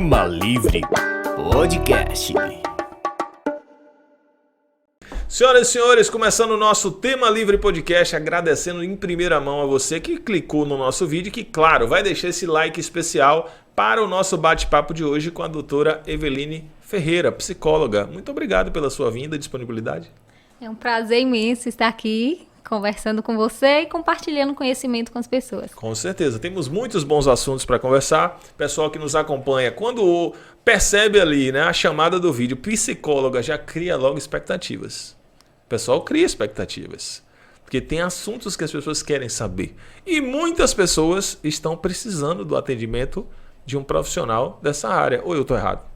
Tema Livre Podcast. Senhoras e senhores, começando o nosso Tema Livre Podcast, agradecendo em primeira mão a você que clicou no nosso vídeo e que, claro, vai deixar esse like especial para o nosso bate-papo de hoje com a doutora Eveline Ferreira, psicóloga. Muito obrigado pela sua vinda e disponibilidade. É um prazer imenso estar aqui conversando com você e compartilhando conhecimento com as pessoas. Com certeza, temos muitos bons assuntos para conversar. Pessoal que nos acompanha, quando percebe ali, né, a chamada do vídeo, psicóloga, já cria logo expectativas. O pessoal cria expectativas, porque tem assuntos que as pessoas querem saber. E muitas pessoas estão precisando do atendimento de um profissional dessa área. Ou eu estou errado?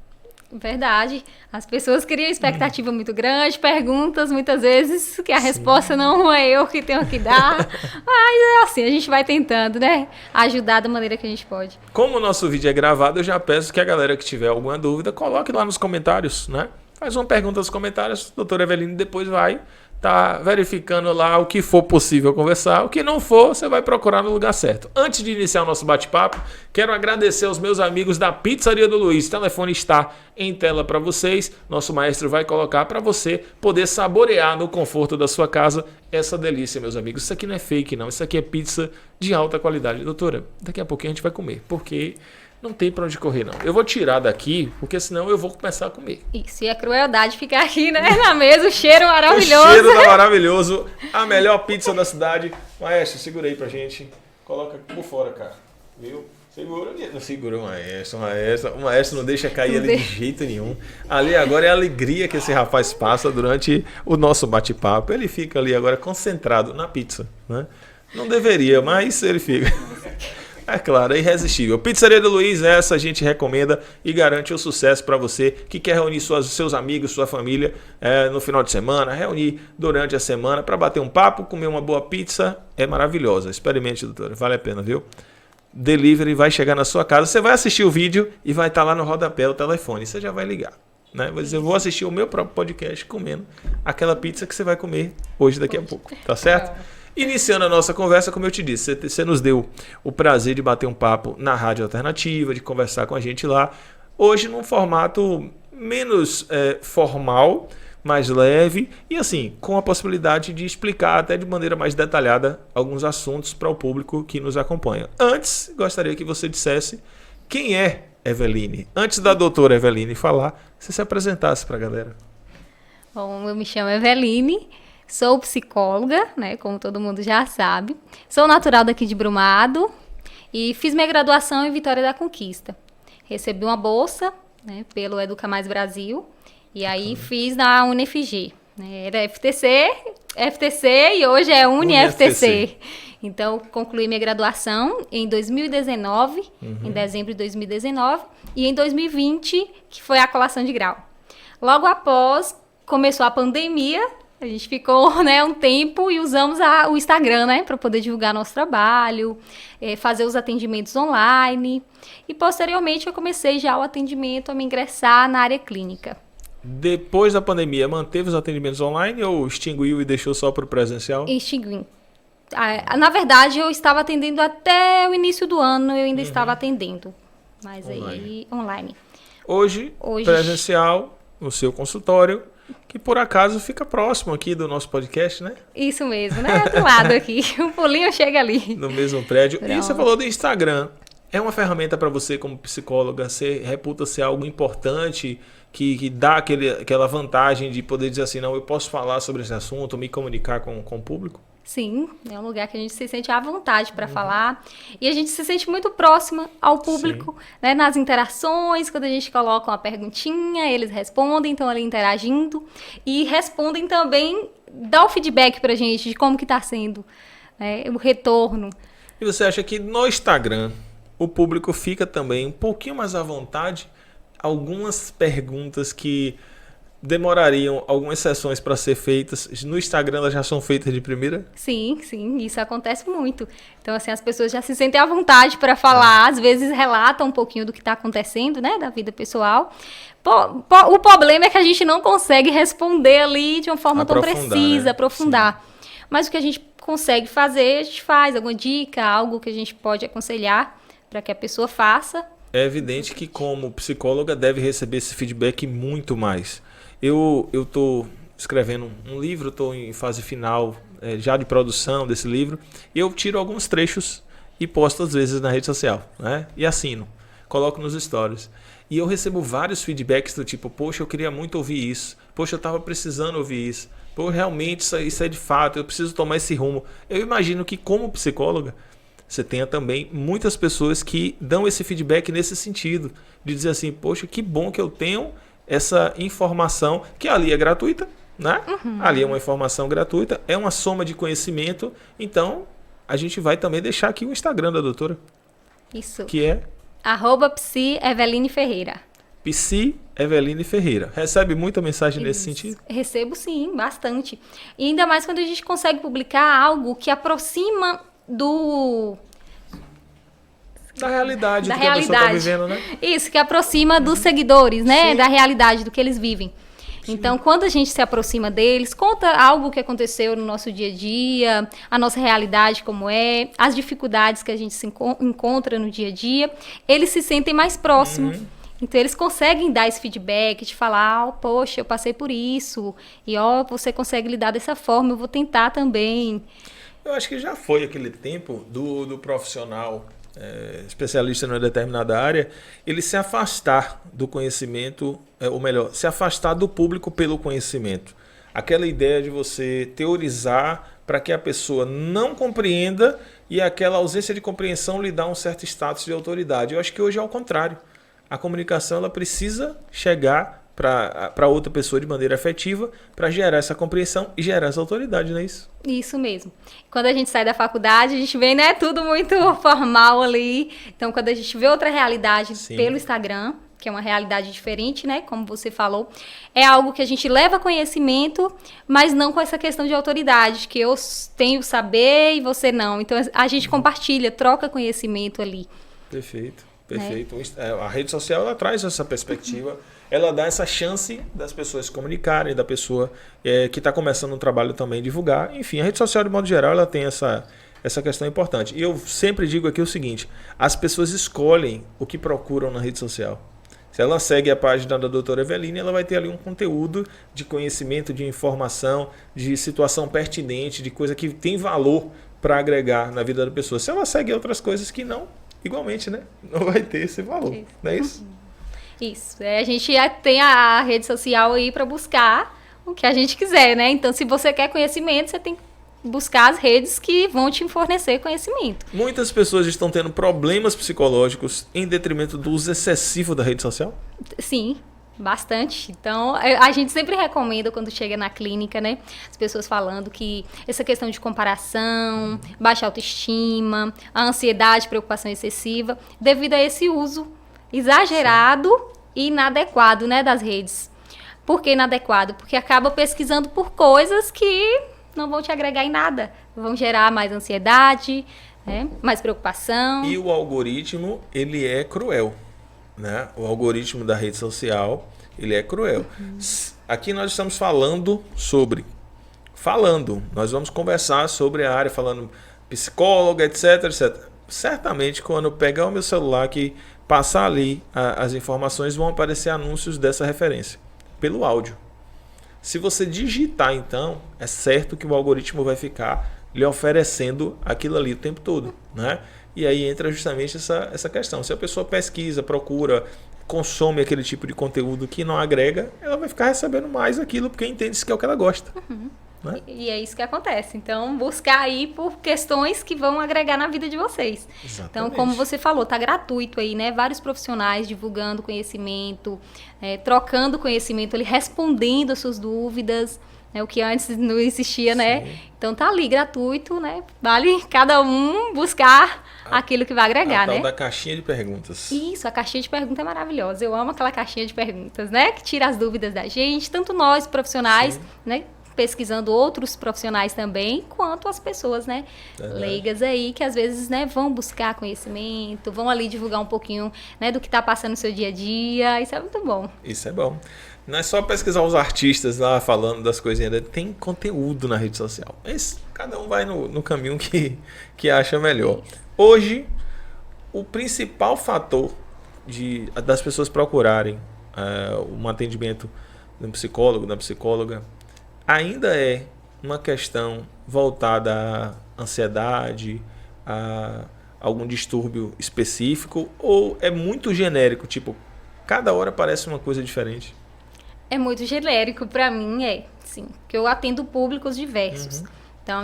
Verdade. As pessoas criam expectativa muito grande, perguntas muitas vezes que a resposta não é eu que tenho que dar. Mas é assim, a gente vai tentando, né? Ajudar da maneira que a gente pode. Como o nosso vídeo é gravado, eu já peço que a galera que tiver alguma dúvida, coloque lá nos comentários, né? Faz uma pergunta nos comentários, a doutora Eveline depois vai tá verificando lá o que for possível conversar. O que não for, você vai procurar no lugar certo. Antes de iniciar o nosso bate-papo, quero agradecer aos meus amigos da Pizzaria do Luiz. O telefone está em tela para vocês. Nosso maestro vai colocar para você poder saborear no conforto da sua casa essa delícia, meus amigos. Isso aqui não é fake, não. Isso aqui é pizza de alta qualidade. Doutora, daqui a pouquinho a gente vai comer, porque não tem para onde correr, não. Eu vou tirar daqui, porque senão eu vou começar a comer. Isso, e é crueldade ficar aqui, né, na mesa, o cheiro maravilhoso. O cheiro tá maravilhoso, a melhor pizza da cidade. Maestro, segura aí pra gente. Coloca por fora, cara. Viu? Segura, não segura o maestro. O maestro não deixa cair ali de jeito nenhum. Ali agora é a alegria que esse rapaz passa durante o nosso bate-papo. Ele fica ali agora concentrado na pizza, né? Não deveria, mas ele fica. É claro, é irresistível. Pizzaria do Luiz, essa a gente recomenda e garante o sucesso para você que quer reunir seus amigos, sua família no final de semana, reunir durante a semana para bater um papo, comer uma boa pizza. É maravilhosa. Experimente, doutora. Vale a pena, viu? Delivery vai chegar na sua casa. Você vai assistir o vídeo e vai estar lá no rodapé o telefone. Você já vai ligar, né? Vai dizer, eu vou assistir o meu próprio podcast comendo aquela pizza que você vai comer hoje, daqui a pouco. Tá certo? Iniciando a nossa conversa, como eu te disse, você nos deu o prazer de bater um papo na Rádio Alternativa, de conversar com a gente lá. Hoje num formato menos formal, mais leve e assim, com a possibilidade de explicar até de maneira mais detalhada alguns assuntos para o público que nos acompanha. Antes, gostaria que você dissesse quem é Eveline. Antes da doutora Eveline falar, você se apresentasse para a galera. Bom, eu me chamo Eveline. Sou psicóloga, né, como todo mundo já sabe. Sou natural daqui de Brumado e fiz minha graduação em Vitória da Conquista. Recebi uma bolsa, né, pelo Educa Mais Brasil e aí fiz na UniFG. Né, era FTC e hoje é UniFTC. Então, concluí minha graduação em 2019, em dezembro de 2019, e em 2020, que foi a colação de grau. Logo após, começou a pandemia. A gente ficou, né, um tempo e usamos o Instagram, né, para poder divulgar nosso trabalho, fazer os atendimentos online. E posteriormente eu comecei já o atendimento a me ingressar na área clínica. Depois da pandemia, manteve os atendimentos online ou extinguiu e deixou só para o presencial? Extingui. Na verdade, eu estava atendendo até o início do ano, eu ainda estava atendendo. Mas aí, online. Hoje, presencial, no seu consultório, que por acaso fica próximo aqui do nosso podcast, né? Isso mesmo, né? Do lado aqui. Um pulinho chega ali. No mesmo prédio. Pronto. E você falou do Instagram. É uma ferramenta para você como psicóloga? Você reputa ser algo importante que dá aquela vantagem de poder dizer assim, não, eu posso falar sobre esse assunto, me comunicar com o público? Sim, é um lugar que a gente se sente à vontade para falar e a gente se sente muito próxima ao público, né, nas interações, quando a gente coloca uma perguntinha, eles respondem, estão ali interagindo e respondem também, dá o feedback para a gente de como que está sendo, né, o retorno. E você acha que no Instagram o público fica também um pouquinho mais à vontade? Algumas perguntas que demorariam algumas sessões para ser feitas, no Instagram elas já são feitas de primeira? Sim, isso acontece muito. Então, assim, as pessoas já se sentem à vontade para falar, às vezes relatam um pouquinho do que está acontecendo, né, da vida pessoal. O problema é que a gente não consegue responder ali de uma forma tão precisa, né? Aprofundar. Sim. Mas o que a gente consegue fazer, a gente faz alguma dica, algo que a gente pode aconselhar para que a pessoa faça. é evidente que como psicóloga deve receber esse feedback muito mais. Eu estou escrevendo um livro, estou em fase final já de produção desse livro, e eu tiro alguns trechos e posto às vezes na rede social, né? E assino, coloco nos stories. E eu recebo vários feedbacks do tipo, poxa, eu queria muito ouvir isso, poxa, eu estava precisando ouvir isso, pô, realmente isso é de fato, eu preciso tomar esse rumo. Eu imagino que como psicóloga, você tenha também muitas pessoas que dão esse feedback nesse sentido, de dizer assim, poxa, que bom que eu tenho essa informação, que ali é gratuita, né? Ali é uma informação gratuita, é uma soma de conhecimento, então a gente vai também deixar aqui o Instagram da doutora. Isso. Que é? @psi_Eveline_Ferreira. Psi_Eveline_Ferreira. Recebe muita mensagem nesse sentido? Recebo sim, bastante. E ainda mais quando a gente consegue publicar algo que aproxima da realidade da do que a pessoa está vivendo, né? Isso, que aproxima dos seguidores, né? Sim. Da realidade do que eles vivem. Sim. Então, quando a gente se aproxima deles, conta algo que aconteceu no nosso dia a dia, a nossa realidade como é, as dificuldades que a gente se encontra no dia a dia, eles se sentem mais próximos. Então, eles conseguem dar esse feedback, de falar, poxa, eu passei por isso, e você consegue lidar dessa forma, eu vou tentar também. Eu acho que já foi aquele tempo do profissional especialista numa determinada área, ele se afastar do conhecimento, ou melhor, se afastar do público pelo conhecimento. Aquela ideia de você teorizar para que a pessoa não compreenda e aquela ausência de compreensão lhe dá um certo status de autoridade. Eu acho que hoje é ao contrário. A comunicação ela precisa chegar para outra pessoa de maneira efetiva para gerar essa compreensão e gerar essa autoridade, não é isso? Isso mesmo. Quando a gente sai da faculdade, a gente vê, né, tudo muito formal ali. Então, quando a gente vê outra realidade Sim. pelo Instagram, que é uma realidade diferente, né, como você falou, é algo que a gente leva conhecimento, mas não com essa questão de autoridade, que eu tenho saber e você não. Então, a gente compartilha, troca conhecimento ali. Perfeito. Perfeito. A rede social ela traz essa perspectiva, ela dá essa chance das pessoas se comunicarem, da pessoa que está começando um trabalho também divulgar. Enfim, a rede social, de modo geral, ela tem essa questão importante. E eu sempre digo aqui o seguinte, as pessoas escolhem o que procuram na rede social. Se ela segue a página da doutora Eveline, ela vai ter ali um conteúdo de conhecimento, de informação, de situação pertinente, de coisa que tem valor para agregar na vida da pessoa. Se ela segue outras coisas que não, igualmente, né? Não vai ter esse valor, isso. Não é isso? Isso. A gente tem a rede social aí para buscar o que a gente quiser, né? Então, se você quer conhecimento, você tem que buscar as redes que vão te fornecer conhecimento. Muitas pessoas estão tendo problemas psicológicos em detrimento do uso excessivo da rede social? Sim. Bastante. Então, a gente sempre recomenda quando chega na clínica, né? As pessoas falando que essa questão de comparação, baixa autoestima, a ansiedade, preocupação excessiva, devido a esse uso exagerado e inadequado, né, das redes. Por que inadequado? Porque acaba pesquisando por coisas que não vão te agregar em nada. Vão gerar mais ansiedade, né? Mais preocupação. E o algoritmo, ele é cruel. Né? O algoritmo da rede social, ele é cruel. Aqui nós estamos nós vamos conversar sobre a área, falando psicóloga, etc, etc. Certamente, quando eu pegar o meu celular aqui, passar ali as informações, vão aparecer anúncios dessa referência, pelo áudio. Se você digitar, então, é certo que o algoritmo vai ficar lhe oferecendo aquilo ali o tempo todo, né? E aí entra justamente essa questão. Se a pessoa pesquisa, procura, consome aquele tipo de conteúdo que não agrega, ela vai ficar recebendo mais aquilo porque entende que é o que ela gosta. Né? E é isso que acontece. Então, buscar aí por questões que vão agregar na vida de vocês. Exatamente. Então, como você falou, tá gratuito aí, né? Vários profissionais divulgando conhecimento, trocando conhecimento, ali, respondendo as suas dúvidas. O que antes não existia, Sim. né? Então tá ali, gratuito, né? Vale cada um buscar aquilo que vai agregar, né? Da caixinha de perguntas. Isso, a caixinha de perguntas é maravilhosa. Eu amo aquela caixinha de perguntas, né? Que tira as dúvidas da gente, tanto nós profissionais, Sim. né? Pesquisando outros profissionais também, quanto as pessoas, né? Leigas aí, que às vezes, né, vão buscar conhecimento, vão ali divulgar um pouquinho, né, do que tá passando no seu dia a dia. Isso é muito bom. Isso é bom. Não é só pesquisar os artistas lá falando das coisinhas, tem conteúdo na rede social. Cada um vai no caminho que acha melhor. Hoje, o principal fator das pessoas procurarem um atendimento de um psicólogo, da psicóloga, ainda é uma questão voltada à ansiedade, a algum distúrbio específico, ou é muito genérico, tipo, cada hora parece uma coisa diferente? É muito genérico, para mim sim, porque eu atendo públicos diversos. Então,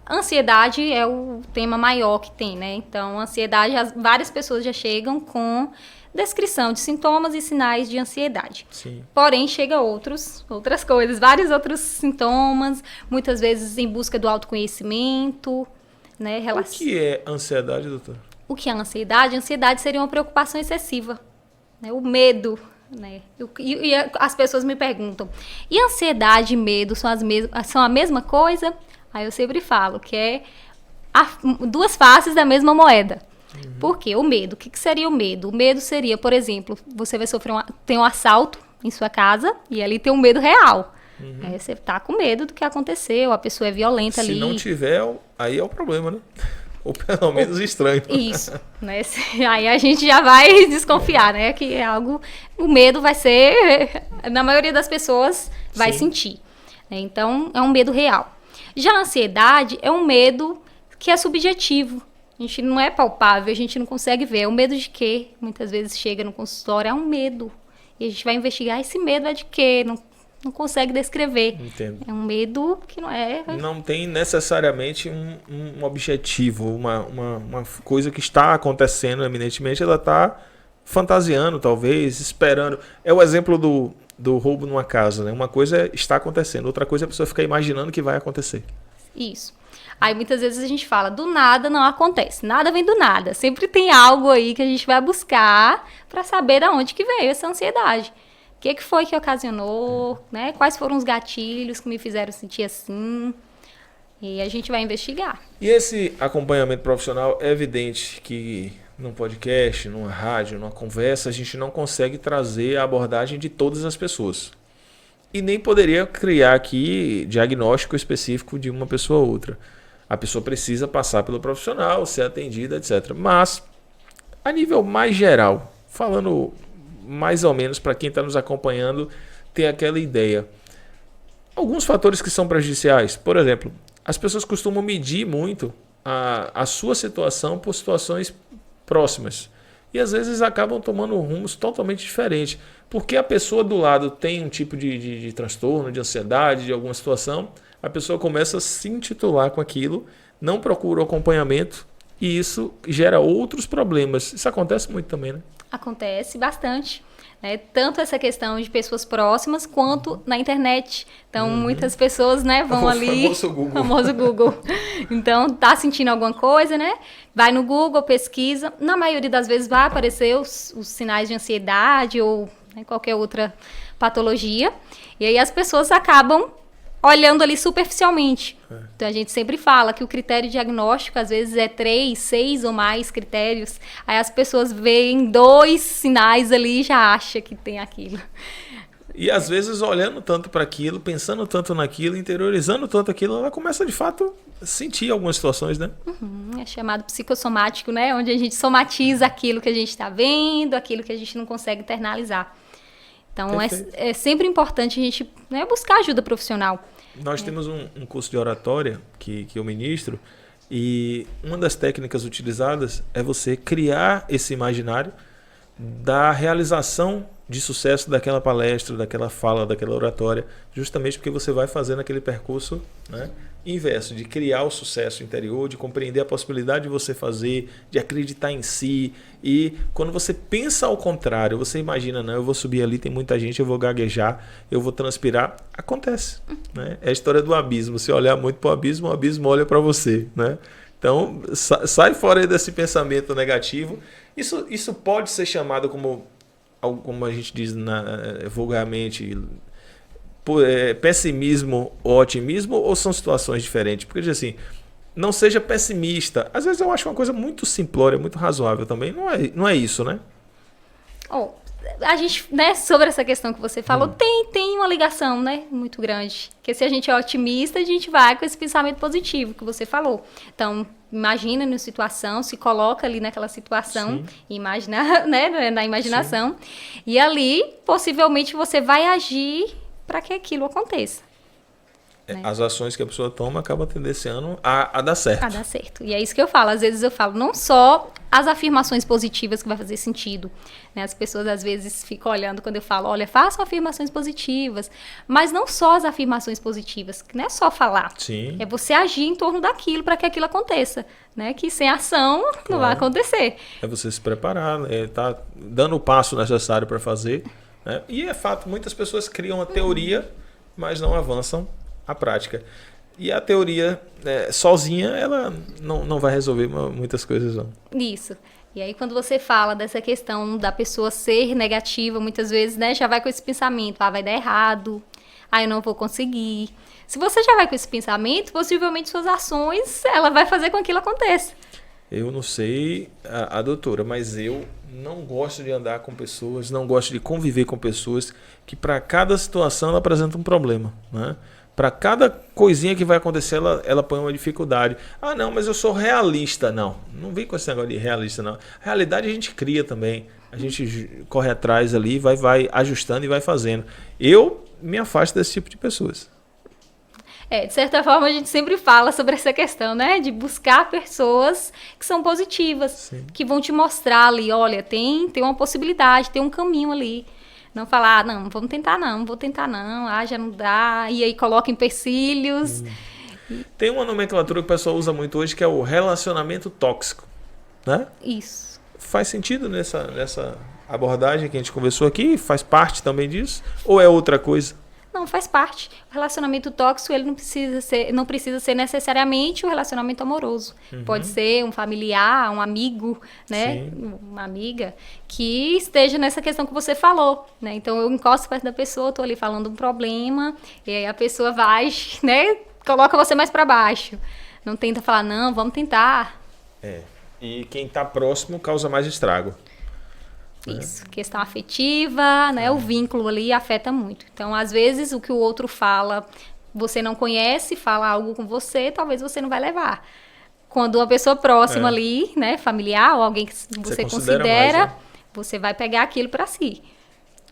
ansiedade é o tema maior que tem, né? Então, ansiedade, várias pessoas já chegam com descrição de sintomas e sinais de ansiedade. Sim. Porém, chega outras coisas, vários outros sintomas, muitas vezes em busca do autoconhecimento, né? O que é ansiedade, doutor? O que é ansiedade? Ansiedade seria uma preocupação excessiva, né? O medo, né? E as pessoas me perguntam, e ansiedade e medo são a mesma coisa? Aí eu sempre falo que é duas faces da mesma moeda. Por quê? O medo. O que seria o medo? O medo seria, por exemplo, você vai sofrer tem um assalto em sua casa e ali tem um medo real. Você tá com medo do que aconteceu, a pessoa é violenta ali. Se não tiver, aí é o problema, né? Ou pelo menos estranho. Isso, né? Aí a gente já vai desconfiar, né? Que é algo... O medo vai ser... Na maioria das pessoas vai sentir. Então, é um medo real. Já a ansiedade é um medo que é subjetivo. A gente não é palpável, a gente não consegue ver. É um medo de quê? Muitas vezes chega no consultório, é um medo. E a gente vai investigar, esse medo é de quê? Não consegue descrever. Entendo. É um medo que não é... Não tem necessariamente um objetivo, uma coisa que está acontecendo eminentemente, ela está fantasiando, talvez, esperando. É o exemplo do roubo numa casa, né? Uma coisa está acontecendo, outra coisa é a pessoa ficar imaginando que vai acontecer. Isso. Aí muitas vezes a gente fala, do nada não acontece, nada vem do nada. Sempre tem algo aí que a gente vai buscar para saber de onde que veio essa ansiedade. O que foi que ocasionou, né? Quais foram os gatilhos que me fizeram sentir assim? E a gente vai investigar. E esse acompanhamento profissional, é evidente que num podcast, numa rádio, numa conversa, a gente não consegue trazer a abordagem de todas as pessoas. E nem poderia criar aqui diagnóstico específico de uma pessoa ou outra. A pessoa precisa passar pelo profissional, ser atendida, etc. Mas, a nível mais geral, falando mais ou menos para quem está nos acompanhando, ter aquela ideia. Alguns fatores que são prejudiciais. Por exemplo, as pessoas costumam medir muito a sua situação por situações próximas. E às vezes acabam tomando rumos totalmente diferentes. Porque a pessoa do lado tem um tipo de transtorno, de ansiedade, de alguma situação, a pessoa começa a se intitular com aquilo, não procura o acompanhamento e isso gera outros problemas. Isso acontece muito também, né? Acontece bastante. Né? Tanto essa questão de pessoas próximas, quanto na internet. Então, muitas pessoas, né, vão ali... O famoso Google. Então, tá sentindo alguma coisa, né? Vai no Google, pesquisa. Na maioria das vezes vai aparecer os sinais de ansiedade ou qualquer outra patologia. E aí as pessoas acabam olhando ali superficialmente. Então, a gente sempre fala que o critério diagnóstico, às vezes, é 3, 6 ou mais critérios. Aí as pessoas veem 2 sinais ali e já acham que tem aquilo. E, às vezes, olhando tanto para aquilo, pensando tanto naquilo, interiorizando tanto aquilo, ela começa, de fato, a sentir algumas situações, né? É chamado psicossomático, né? Onde a gente somatiza aquilo que a gente está vendo, aquilo que a gente não consegue internalizar. Então, é sempre importante a gente buscar ajuda profissional. Nós temos um curso de oratória que eu ministro e uma das técnicas utilizadas é você criar esse imaginário da realização de sucesso daquela palestra, daquela fala, daquela oratória, justamente porque você vai fazendo aquele percurso, né, inverso, de criar o sucesso interior, de compreender a possibilidade de você fazer, de acreditar em si. E quando você pensa ao contrário, você imagina, não, eu vou subir ali, tem muita gente, eu vou gaguejar, eu vou transpirar. Acontece. Né? É a história do abismo. Se olhar muito para o abismo olha para você. Né? Então, sai fora desse pensamento negativo. Isso pode ser chamado como a gente diz vulgarmente, pessimismo ou otimismo, ou são situações diferentes? Porque diz assim, não seja pessimista. Às vezes eu acho uma coisa muito simplória, muito razoável também. Não é isso, né? a gente, né, sobre essa questão que você falou, tem uma ligação, né, muito grande. Porque se a gente é otimista, a gente vai com esse pensamento positivo que você falou. Então, imagina na situação, se coloca ali naquela situação, imagina, né, na imaginação, e ali, possivelmente, você vai agir para que aquilo aconteça. As ações que a pessoa toma acabam tendenciando a dar certo. A dar certo. E é isso que eu falo. Às vezes eu falo, não só as afirmações positivas que vai fazer sentido. Né? As pessoas às vezes ficam olhando quando eu falo, olha, façam afirmações positivas. Mas não só as afirmações positivas, que não é só falar. Sim. É você agir em torno daquilo para que aquilo aconteça. Né? Que sem ação não vai acontecer. É você se preparar, tá dando o passo necessário para fazer. Né? E é fato, muitas pessoas criam a teoria, mas não avançam a prática. E a teoria sozinha, ela não vai resolver muitas coisas, não. Isso. E aí, quando você fala dessa questão da pessoa ser negativa, muitas vezes, né, já vai com esse pensamento, vai dar errado, eu não vou conseguir. Se você já vai com esse pensamento, possivelmente suas ações, ela vai fazer com que aquilo aconteça. Eu não sei a doutora, mas eu não gosto de andar com pessoas, não gosto de conviver com pessoas que para cada situação ela apresenta um problema, né? Para cada coisinha que vai acontecer, ela põe uma dificuldade. Ah, não, mas eu sou realista. Não vem com esse negócio de realista, não. A realidade a gente cria também. A gente corre atrás ali, vai ajustando e vai fazendo. Eu me afasto desse tipo de pessoas. De certa forma, a gente sempre fala sobre essa questão, né? De buscar pessoas que são positivas, Sim. Que vão te mostrar ali, olha, tem uma possibilidade, tem um caminho ali. Não falar, não vamos tentar não vou tentar não, já não dá, e aí coloca empecilhos. Tem uma nomenclatura que o pessoal usa muito hoje, que é o relacionamento tóxico, né? Isso. Faz sentido nessa abordagem que a gente conversou aqui? Faz parte também disso? Ou é outra coisa? Não, faz parte. O relacionamento tóxico, ele não precisa ser necessariamente um relacionamento amoroso. Pode ser um familiar, um amigo, né? Sim. Uma amiga que esteja nessa questão que você falou, né? Então, eu encosto perto da pessoa, estou ali falando um problema, e aí a pessoa vai, né? Coloca você mais para baixo. Não tenta falar, não, vamos tentar. E quem está próximo causa mais estrago. Isso, questão afetiva, né? O vínculo ali afeta muito. Então, às vezes, o que o outro fala, você não conhece, fala algo com você, talvez você não vai levar. Quando uma pessoa próxima ali, né, familiar, ou alguém que você considera mais, né? Você vai pegar aquilo para si.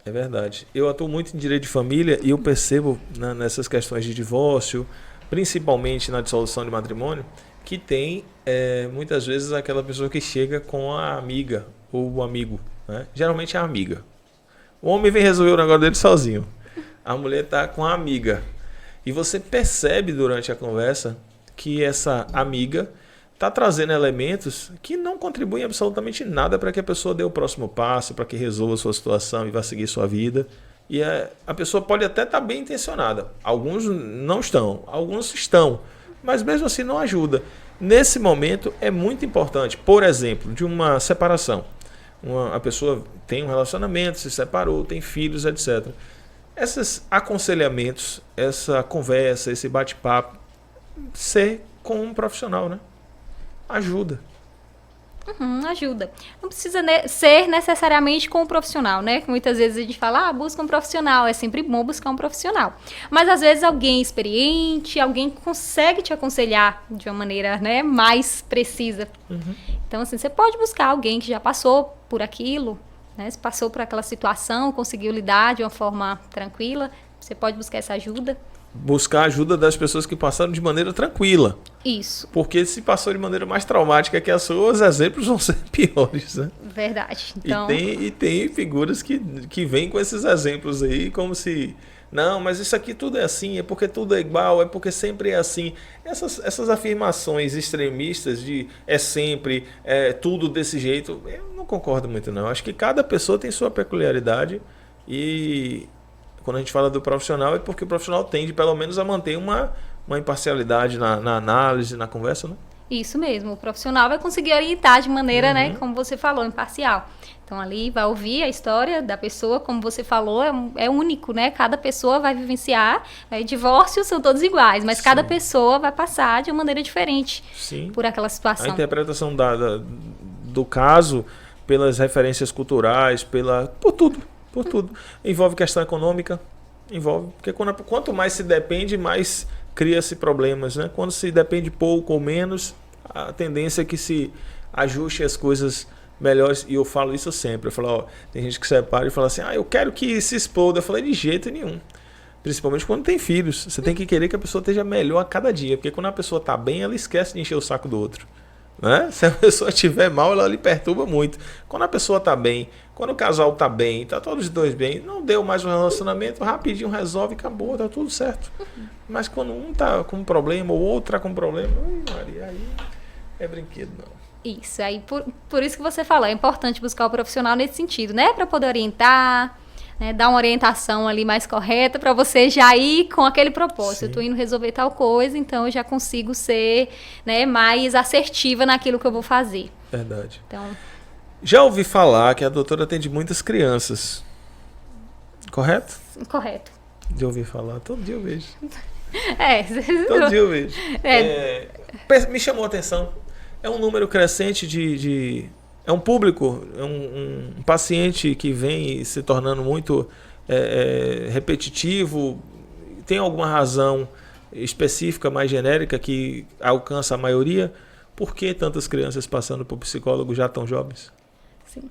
É verdade. Eu atuo muito em direito de família e eu percebo nessas questões de divórcio, principalmente na dissolução de matrimônio, que tem muitas vezes aquela pessoa que chega com a amiga ou o amigo. Né? Geralmente é a amiga. O homem vem resolver o negócio dele sozinho. A mulher está com a amiga. E você percebe durante a conversa que essa amiga está trazendo elementos que não contribuem absolutamente nada para que a pessoa dê o próximo passo, para que resolva a sua situação e vá seguir sua vida. E a pessoa pode até estar bem intencionada. Alguns não estão, alguns estão. Mas mesmo assim não ajuda. Nesse momento é muito importante, por exemplo, de uma separação. A pessoa tem um relacionamento, se separou, tem filhos, etc. Esses aconselhamentos, essa conversa, esse bate-papo, ser com um profissional, né? Ajuda. Ajuda. Não precisa ser necessariamente com um profissional, né? Muitas vezes a gente fala, busca um profissional. É sempre bom buscar um profissional. Mas às vezes alguém experiente, alguém que consegue te aconselhar de uma maneira, né, mais precisa. Então, assim, você pode buscar alguém que já passou por aquilo, né? Se passou por aquela situação, conseguiu lidar de uma forma tranquila. Você pode buscar essa ajuda. Buscar a ajuda das pessoas que passaram de maneira tranquila. Isso. Porque se passou de maneira mais traumática que a sua, os exemplos vão ser piores, né? Verdade. Então... E tem figuras que vêm com esses exemplos aí, como se... Não, mas isso aqui tudo é assim, é porque tudo é igual, é porque sempre é assim. Essas afirmações extremistas de sempre, tudo desse jeito, eu não concordo muito, não. Acho que cada pessoa tem sua peculiaridade e... Quando a gente fala do profissional, é porque o profissional tende, pelo menos, a manter uma imparcialidade na análise, na conversa, né? Isso mesmo. O profissional vai conseguir orientar de maneira, né, como você falou, imparcial. Então, ali vai ouvir a história da pessoa, como você falou, é único, né? Cada pessoa vai vivenciar. Divórcios são todos iguais, mas cada pessoa vai passar de uma maneira diferente por aquela situação. A interpretação do caso, pelas referências culturais, por tudo. Por tudo. Envolve questão econômica, envolve. Porque quanto mais se depende, mais cria-se problemas, né? Quando se depende pouco ou menos, a tendência é que se ajuste as coisas melhores. E eu falo isso sempre. Eu falo, ó, tem gente que separa e fala assim, eu quero que se exploda. Eu falei, de jeito nenhum. Principalmente quando tem filhos. Você tem que querer que a pessoa esteja melhor a cada dia. Porque quando a pessoa está bem, ela esquece de encher o saco do outro. Né? Se a pessoa estiver mal, ela lhe perturba muito. Quando a pessoa está bem, quando o casal está bem, está todos os dois bem, não deu mais um relacionamento, rapidinho resolve, acabou, tá tudo certo. Mas quando um está com um problema, ou outro está com um problema, Maria, aí é brinquedo não. Isso, aí por isso que você falou, é importante buscar o profissional nesse sentido, né? Para poder orientar, né? Dar uma orientação ali mais correta para você já ir com aquele propósito. Sim. Eu tô indo resolver tal coisa, então eu já consigo ser, né, mais assertiva naquilo que eu vou fazer. Verdade. Então, já ouvi falar que a doutora atende muitas crianças. Correto? Correto. Já ouvi falar, todo dia eu vejo. Todo dia eu vejo. Me chamou a atenção. É um número crescente é um público, é um paciente que vem se tornando muito repetitivo. Tem alguma razão específica, mais genérica, que alcança a maioria? Por que tantas crianças passando por psicólogo já tão jovens? Sim.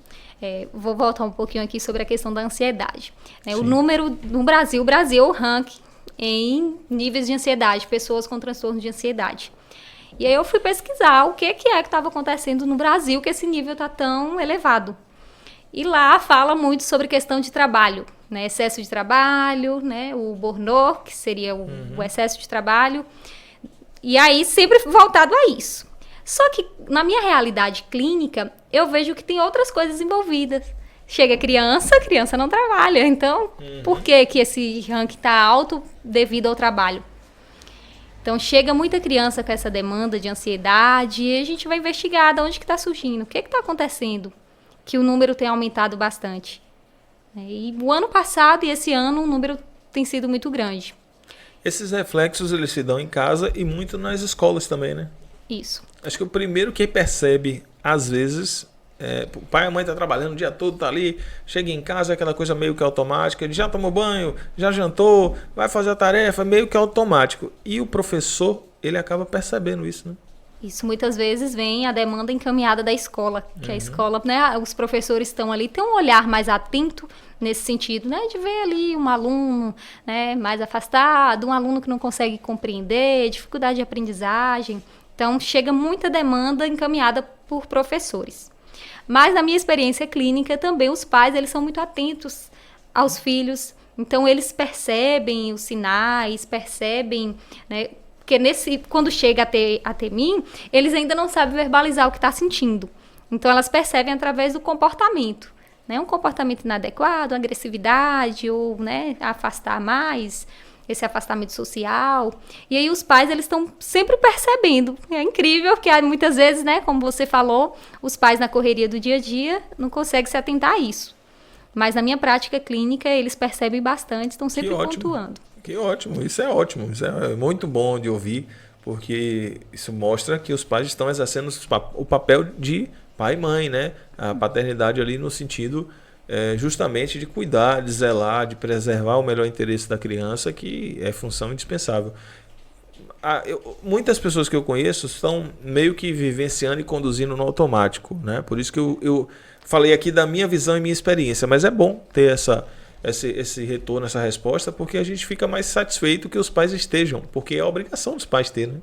Vou voltar um pouquinho aqui sobre a questão da ansiedade. O número no Brasil, o Brasil rank em níveis de ansiedade, pessoas com transtorno de ansiedade. E aí eu fui pesquisar o que estava acontecendo no Brasil, que esse nível está tão elevado. E lá fala muito sobre questão de trabalho, né? Excesso de trabalho, né? O burnout, que seria o excesso de trabalho. E aí sempre voltado a isso. Só que na minha realidade clínica, eu vejo que tem outras coisas envolvidas. Chega a criança não trabalha. Então, por que esse ranking está alto devido ao trabalho? Então, chega muita criança com essa demanda de ansiedade e a gente vai investigar de onde que está surgindo. O que está acontecendo? Que o número tem aumentado bastante. E o ano passado e esse ano o número tem sido muito grande. Esses reflexos eles se dão em casa e muito nas escolas também, né? Isso. Acho que o primeiro que percebe, às vezes, o pai e a mãe tá trabalhando o dia todo, tá ali, chega em casa, aquela coisa meio que automática, ele já tomou banho, já jantou, vai fazer a tarefa, meio que automático. E o professor, ele acaba percebendo isso, né? Isso muitas vezes vem a demanda encaminhada da escola, que a escola, né, os professores estão ali, tem um olhar mais atento nesse sentido, né, de ver ali um aluno, né, mais afastado, um aluno que não consegue compreender, dificuldade de aprendizagem. Então, chega muita demanda encaminhada por professores. Mas, na minha experiência clínica, também os pais, eles são muito atentos aos filhos. Então, eles percebem os sinais, percebem, né? Porque quando chega até mim, eles ainda não sabem verbalizar o que está sentindo. Então, elas percebem através do comportamento. Né? Um comportamento inadequado, agressividade, ou, né, afastar mais, esse afastamento social. E aí os pais, eles estão sempre percebendo. É incrível que muitas vezes, né, como você falou, os pais na correria do dia a dia não conseguem se atentar a isso. Mas na minha prática clínica, eles percebem bastante, estão sempre pontuando. Que ótimo, isso é ótimo, isso é muito bom de ouvir, porque isso mostra que os pais estão exercendo o papel de pai e mãe, né? A paternidade ali no sentido justamente de cuidar, de zelar, de preservar o melhor interesse da criança, que é função indispensável. Muitas pessoas que eu conheço estão meio que vivenciando e conduzindo no automático, né? Por isso que eu falei aqui da minha visão e minha experiência, mas é bom ter esse retorno, essa resposta, porque a gente fica mais satisfeito que os pais estejam, porque é a obrigação dos pais ter, né?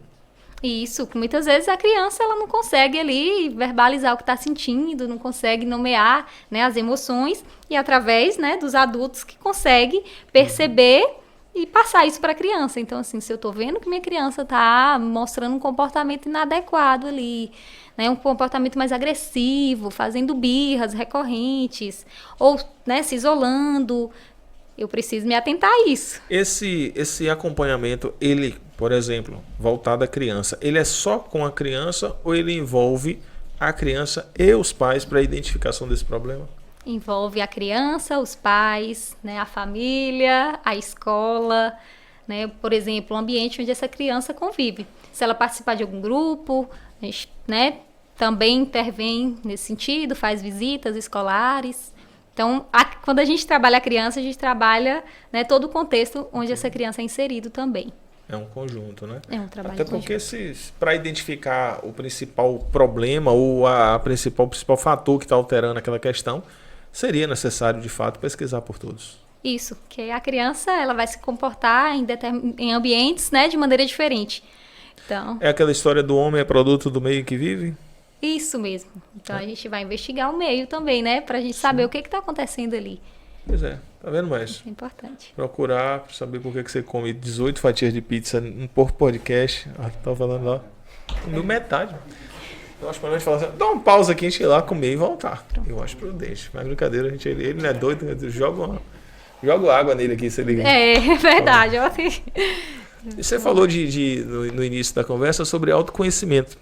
Isso, muitas vezes a criança ela não consegue ali verbalizar o que está sentindo, não consegue nomear, né, as emoções, e através, né, dos adultos que conseguem perceber e passar isso para a criança. Então, assim, se eu estou vendo que minha criança está mostrando um comportamento inadequado ali, né, um comportamento mais agressivo, fazendo birras recorrentes, ou, né, se isolando, eu preciso me atentar a isso. Esse acompanhamento, ele, por exemplo, voltado à criança, ele é só com a criança ou ele envolve a criança e os pais para a identificação desse problema? Envolve a criança, os pais, né, a família, a escola, né, por exemplo, o ambiente onde essa criança convive. Se ela participar de algum grupo, a gente, né, também intervém nesse sentido, faz visitas escolares. Então, quando a gente trabalha a criança, a gente trabalha, né, todo o contexto onde essa criança é inserido também. É um conjunto, né? É um trabalho Até porque para identificar o principal problema ou o principal fator que está alterando aquela questão, seria necessário, de fato, pesquisar por todos. Isso, que a criança ela vai se comportar em ambientes, né, de maneira diferente. Então, é aquela história do homem é produto do meio que vive? Isso mesmo. Então, a gente vai investigar o meio também, né, para a gente saber o que está acontecendo ali. Pois é, tá vendo mais? Isso é importante. Procurar saber por que você come 18 fatias de pizza por podcast. Tá falando lá. Comeu metade. Eu acho que a gente fala assim, dá uma pausa aqui, a gente ir lá comer e voltar. Pronto. Eu acho prudente. Mas brincadeira, ele não é doido, joga água nele aqui, se liga. É verdade. E você falou no início da conversa sobre autoconhecimento.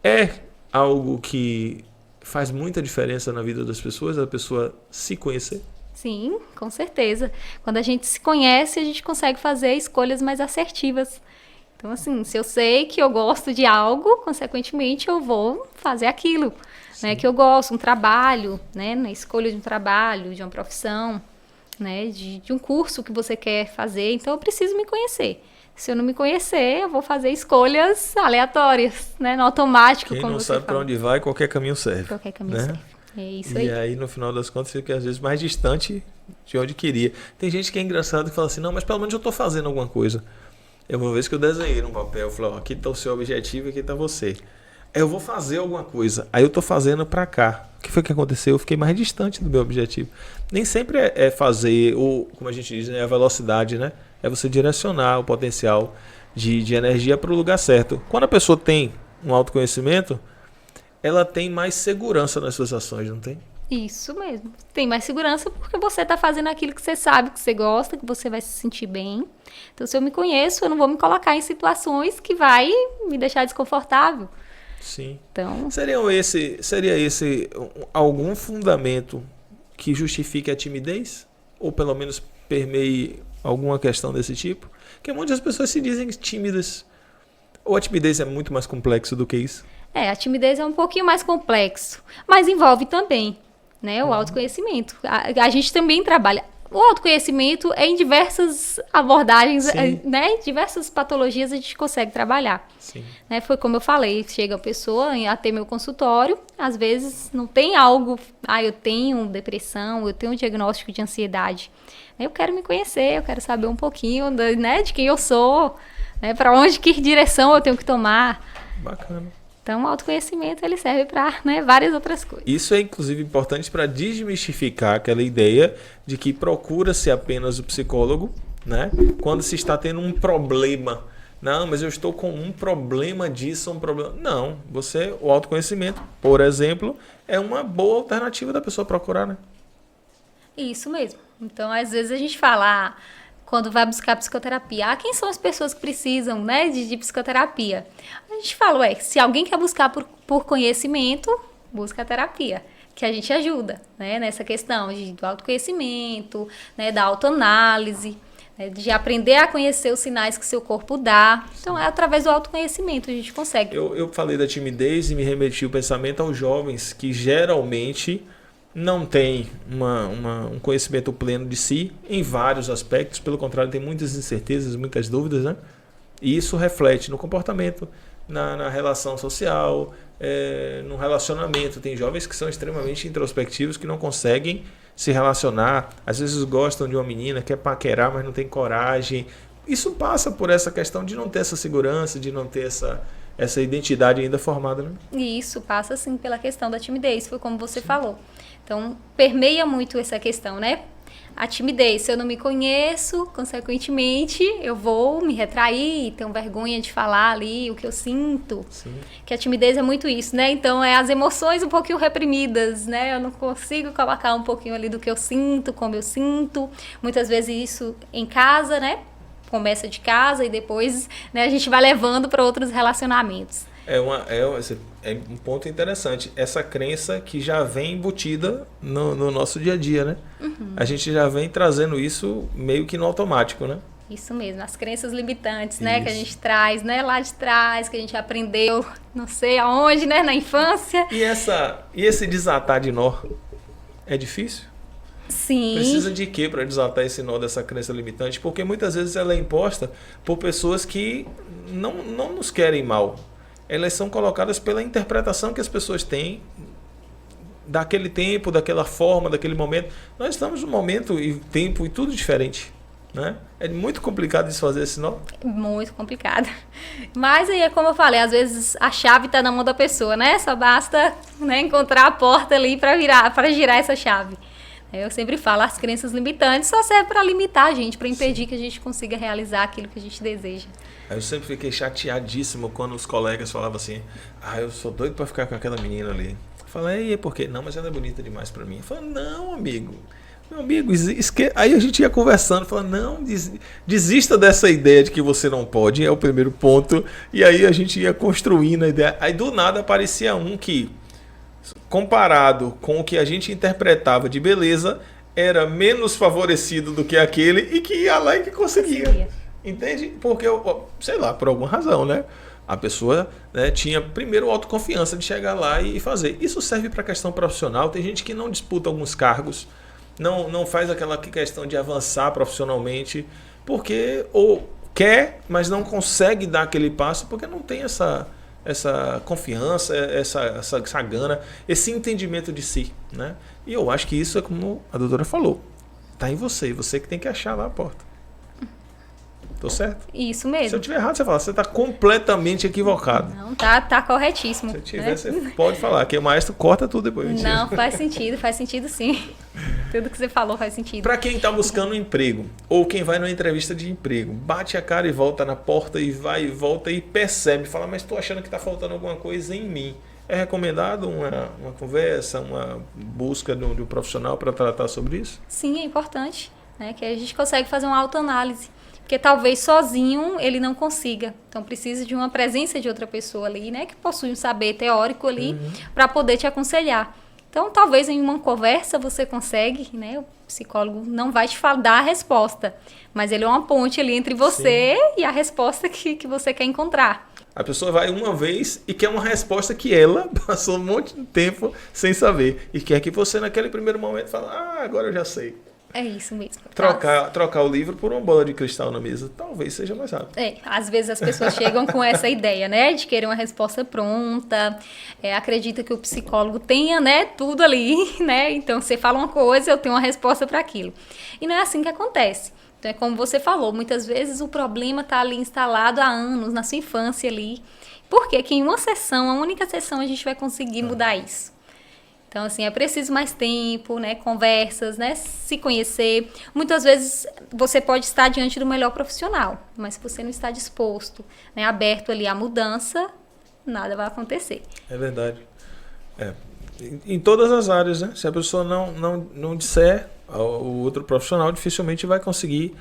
É algo que faz muita diferença na vida das pessoas, a pessoa se conhecer? Sim, com certeza. Quando a gente se conhece, a gente consegue fazer escolhas mais assertivas. Então, assim, se eu sei que eu gosto de algo, consequentemente eu vou fazer aquilo, né, que eu gosto, um trabalho, né, na escolha de um trabalho, de uma profissão, né, de um curso que você quer fazer. Então, eu preciso me conhecer. Se eu não me conhecer, eu vou fazer escolhas aleatórias, né, no automático. Quem não sabe para onde vai, qualquer caminho serve. Qualquer caminho serve. É isso aí. E aí, no final das contas, fica às vezes mais distante de onde queria. Tem gente que é engraçado e fala assim, não, mas pelo menos eu estou fazendo alguma coisa. Uma vez que eu desenhei no papel, eu falei, ó, aqui está o seu objetivo e aqui está você. Eu vou fazer alguma coisa. Aí eu estou fazendo para cá. O que foi que aconteceu? Eu fiquei mais distante do meu objetivo. Nem sempre é fazer, ou como a gente diz, né, a velocidade, né? É você direcionar o potencial de energia para o lugar certo. Quando a pessoa tem um autoconhecimento, ela tem mais segurança nas suas ações, não tem? Isso mesmo. Tem mais segurança porque você está fazendo aquilo que você sabe, que você gosta, que você vai se sentir bem. Então, se eu me conheço, eu não vou me colocar em situações que vai me deixar desconfortável. Sim. Então, seria esse algum fundamento que justifique a timidez? Ou pelo menos permeie alguma questão desse tipo? Porque muitas pessoas se dizem tímidas. Ou a timidez é muito mais complexo do que isso? A timidez é um pouquinho mais complexo, mas envolve também, né, o autoconhecimento. A gente também trabalha. O autoconhecimento é em diversas abordagens, né, diversas patologias a gente consegue trabalhar. Sim. Né, foi como eu falei, chega a pessoa a ter meu consultório, às vezes não tem algo, eu tenho depressão, eu tenho um diagnóstico de ansiedade. Eu quero me conhecer, eu quero saber um pouquinho, né, de quem eu sou, né, para onde, que direção eu tenho que tomar. Bacana. Então, o autoconhecimento ele serve para, né, várias outras coisas. Isso é, inclusive, importante para desmistificar aquela ideia de que procura-se apenas o psicólogo, né, quando se está tendo um problema. Não, mas eu estou com um problema disso, um problema... Não, o autoconhecimento, por exemplo, é uma boa alternativa da pessoa procurar, né? Isso mesmo. Então, às vezes a gente fala... quando vai buscar psicoterapia. Quem são as pessoas que precisam, né, de psicoterapia? A gente fala, se alguém quer buscar por conhecimento, busca a terapia, que a gente ajuda, né, nessa questão do autoconhecimento, né, da autoanálise, né, de aprender a conhecer os sinais que seu corpo dá. Então, é através do autoconhecimento a gente consegue. Eu falei da timidez e me remeti o pensamento aos jovens que geralmente... não tem um conhecimento pleno de si em vários aspectos, pelo contrário, tem muitas incertezas, muitas dúvidas, né? E isso reflete no comportamento, na relação social, no relacionamento. Tem jovens que são extremamente introspectivos, que não conseguem se relacionar, às vezes gostam de uma menina, quer paquerar, mas não tem coragem. Isso passa por essa questão de não ter essa segurança, de não ter essa identidade ainda formada, né? E isso passa, sim, pela questão da timidez, foi como você falou. Então, permeia muito essa questão, né? A timidez, se eu não me conheço, consequentemente, eu vou me retrair, tenho vergonha de falar ali o que eu sinto. Sim. Que a timidez é muito isso, né? Então, é as emoções um pouquinho reprimidas, né? Eu não consigo colocar um pouquinho ali do que eu sinto, como eu sinto. Muitas vezes isso em casa, né? Começa de casa e depois, né, a gente vai levando para outros relacionamentos. É um ponto interessante. Essa crença que já vem embutida no nosso dia a dia, né? Uhum. A gente já vem trazendo isso meio que no automático, né? Isso mesmo, as crenças limitantes, né? Que a gente traz, né? Lá de trás, que a gente aprendeu, não sei aonde, né? Na infância. E esse desatar de nó é difícil? Sim. Precisa de quê para desatar esse nó dessa crença limitante? Porque muitas vezes ela é imposta por pessoas que não nos querem mal. Elas são colocadas pela interpretação que as pessoas têm daquele tempo, daquela forma, daquele momento. Nós estamos num momento e tempo e tudo diferente, né? É muito complicado desfazer esse nó. Muito complicado. Mas aí é como eu falei, às vezes a chave está na mão da pessoa, né? Só basta, né, encontrar a porta ali para girar essa chave. Eu sempre falo, as crenças limitantes só servem para limitar a gente, para impedir que a gente consiga realizar aquilo que a gente deseja. Eu sempre fiquei chateadíssimo quando os colegas falavam assim: eu sou doido para ficar com aquela menina ali. Eu falei, e por quê? Não, mas ela é bonita demais para mim. Eu falei, não, amigo. Meu amigo, aí a gente ia conversando, falando, não, desista dessa ideia de que você não pode, é o primeiro ponto. E aí a gente ia construindo a ideia. Aí do nada aparecia um que, comparado com o que a gente interpretava de beleza, era menos favorecido do que aquele e que ia lá e que conseguia. Entende? Porque, sei lá, por alguma razão, né? A pessoa, né, tinha primeiro autoconfiança de chegar lá e fazer. Isso serve para a questão profissional. Tem gente que não disputa alguns cargos, não faz aquela questão de avançar profissionalmente, porque ou quer, mas não consegue dar aquele passo, porque não tem essa confiança, essa gana, esse entendimento de si, né? E eu acho que isso é como a doutora falou. Está em você que tem que achar lá a porta. Tô certo? Isso mesmo. Se eu tiver errado, você fala, você está completamente equivocado. Não, tá corretíssimo. Se eu tiver, você pode falar, que o maestro corta tudo depois. Mentira. Não, faz sentido sim. Tudo que você falou faz sentido. Para quem está buscando um emprego, ou quem vai numa entrevista de emprego, bate a cara e volta na porta e vai e volta e percebe, fala, mas estou achando que está faltando alguma coisa em mim. É recomendado uma conversa, uma busca de um profissional para tratar sobre isso? Sim, é importante, né? Que a gente consegue fazer uma autoanálise. Porque talvez sozinho ele não consiga. Então precisa de uma presença de outra pessoa ali, né? Que possui um saber teórico ali para poder te aconselhar. Então talvez em uma conversa você consegue, né? O psicólogo não vai te dar a resposta, mas ele é uma ponte ali entre você e a resposta que você quer encontrar. A pessoa vai uma vez e quer uma resposta que ela passou um monte de tempo sem saber. E quer que você naquele primeiro momento fale, agora eu já sei. É isso mesmo. Trocar o livro por uma bola de cristal na mesa talvez seja mais rápido. Às vezes as pessoas chegam com essa ideia, né, de querer uma resposta pronta, acredita que o psicólogo tenha, né, tudo ali, né, então você fala uma coisa, eu tenho uma resposta para aquilo. E não é assim que acontece. Então é como você falou, muitas vezes o problema está ali instalado há anos, na sua infância ali, porque que em uma sessão, a única sessão, a gente vai conseguir mudar isso. Então, assim, é preciso mais tempo, né? Conversas, né? Se conhecer. Muitas vezes você pode estar diante do melhor profissional, mas se você não está disposto, né, aberto ali à mudança, nada vai acontecer. É verdade. Em todas as áreas, né? Se a pessoa não disser, o outro profissional dificilmente vai conseguir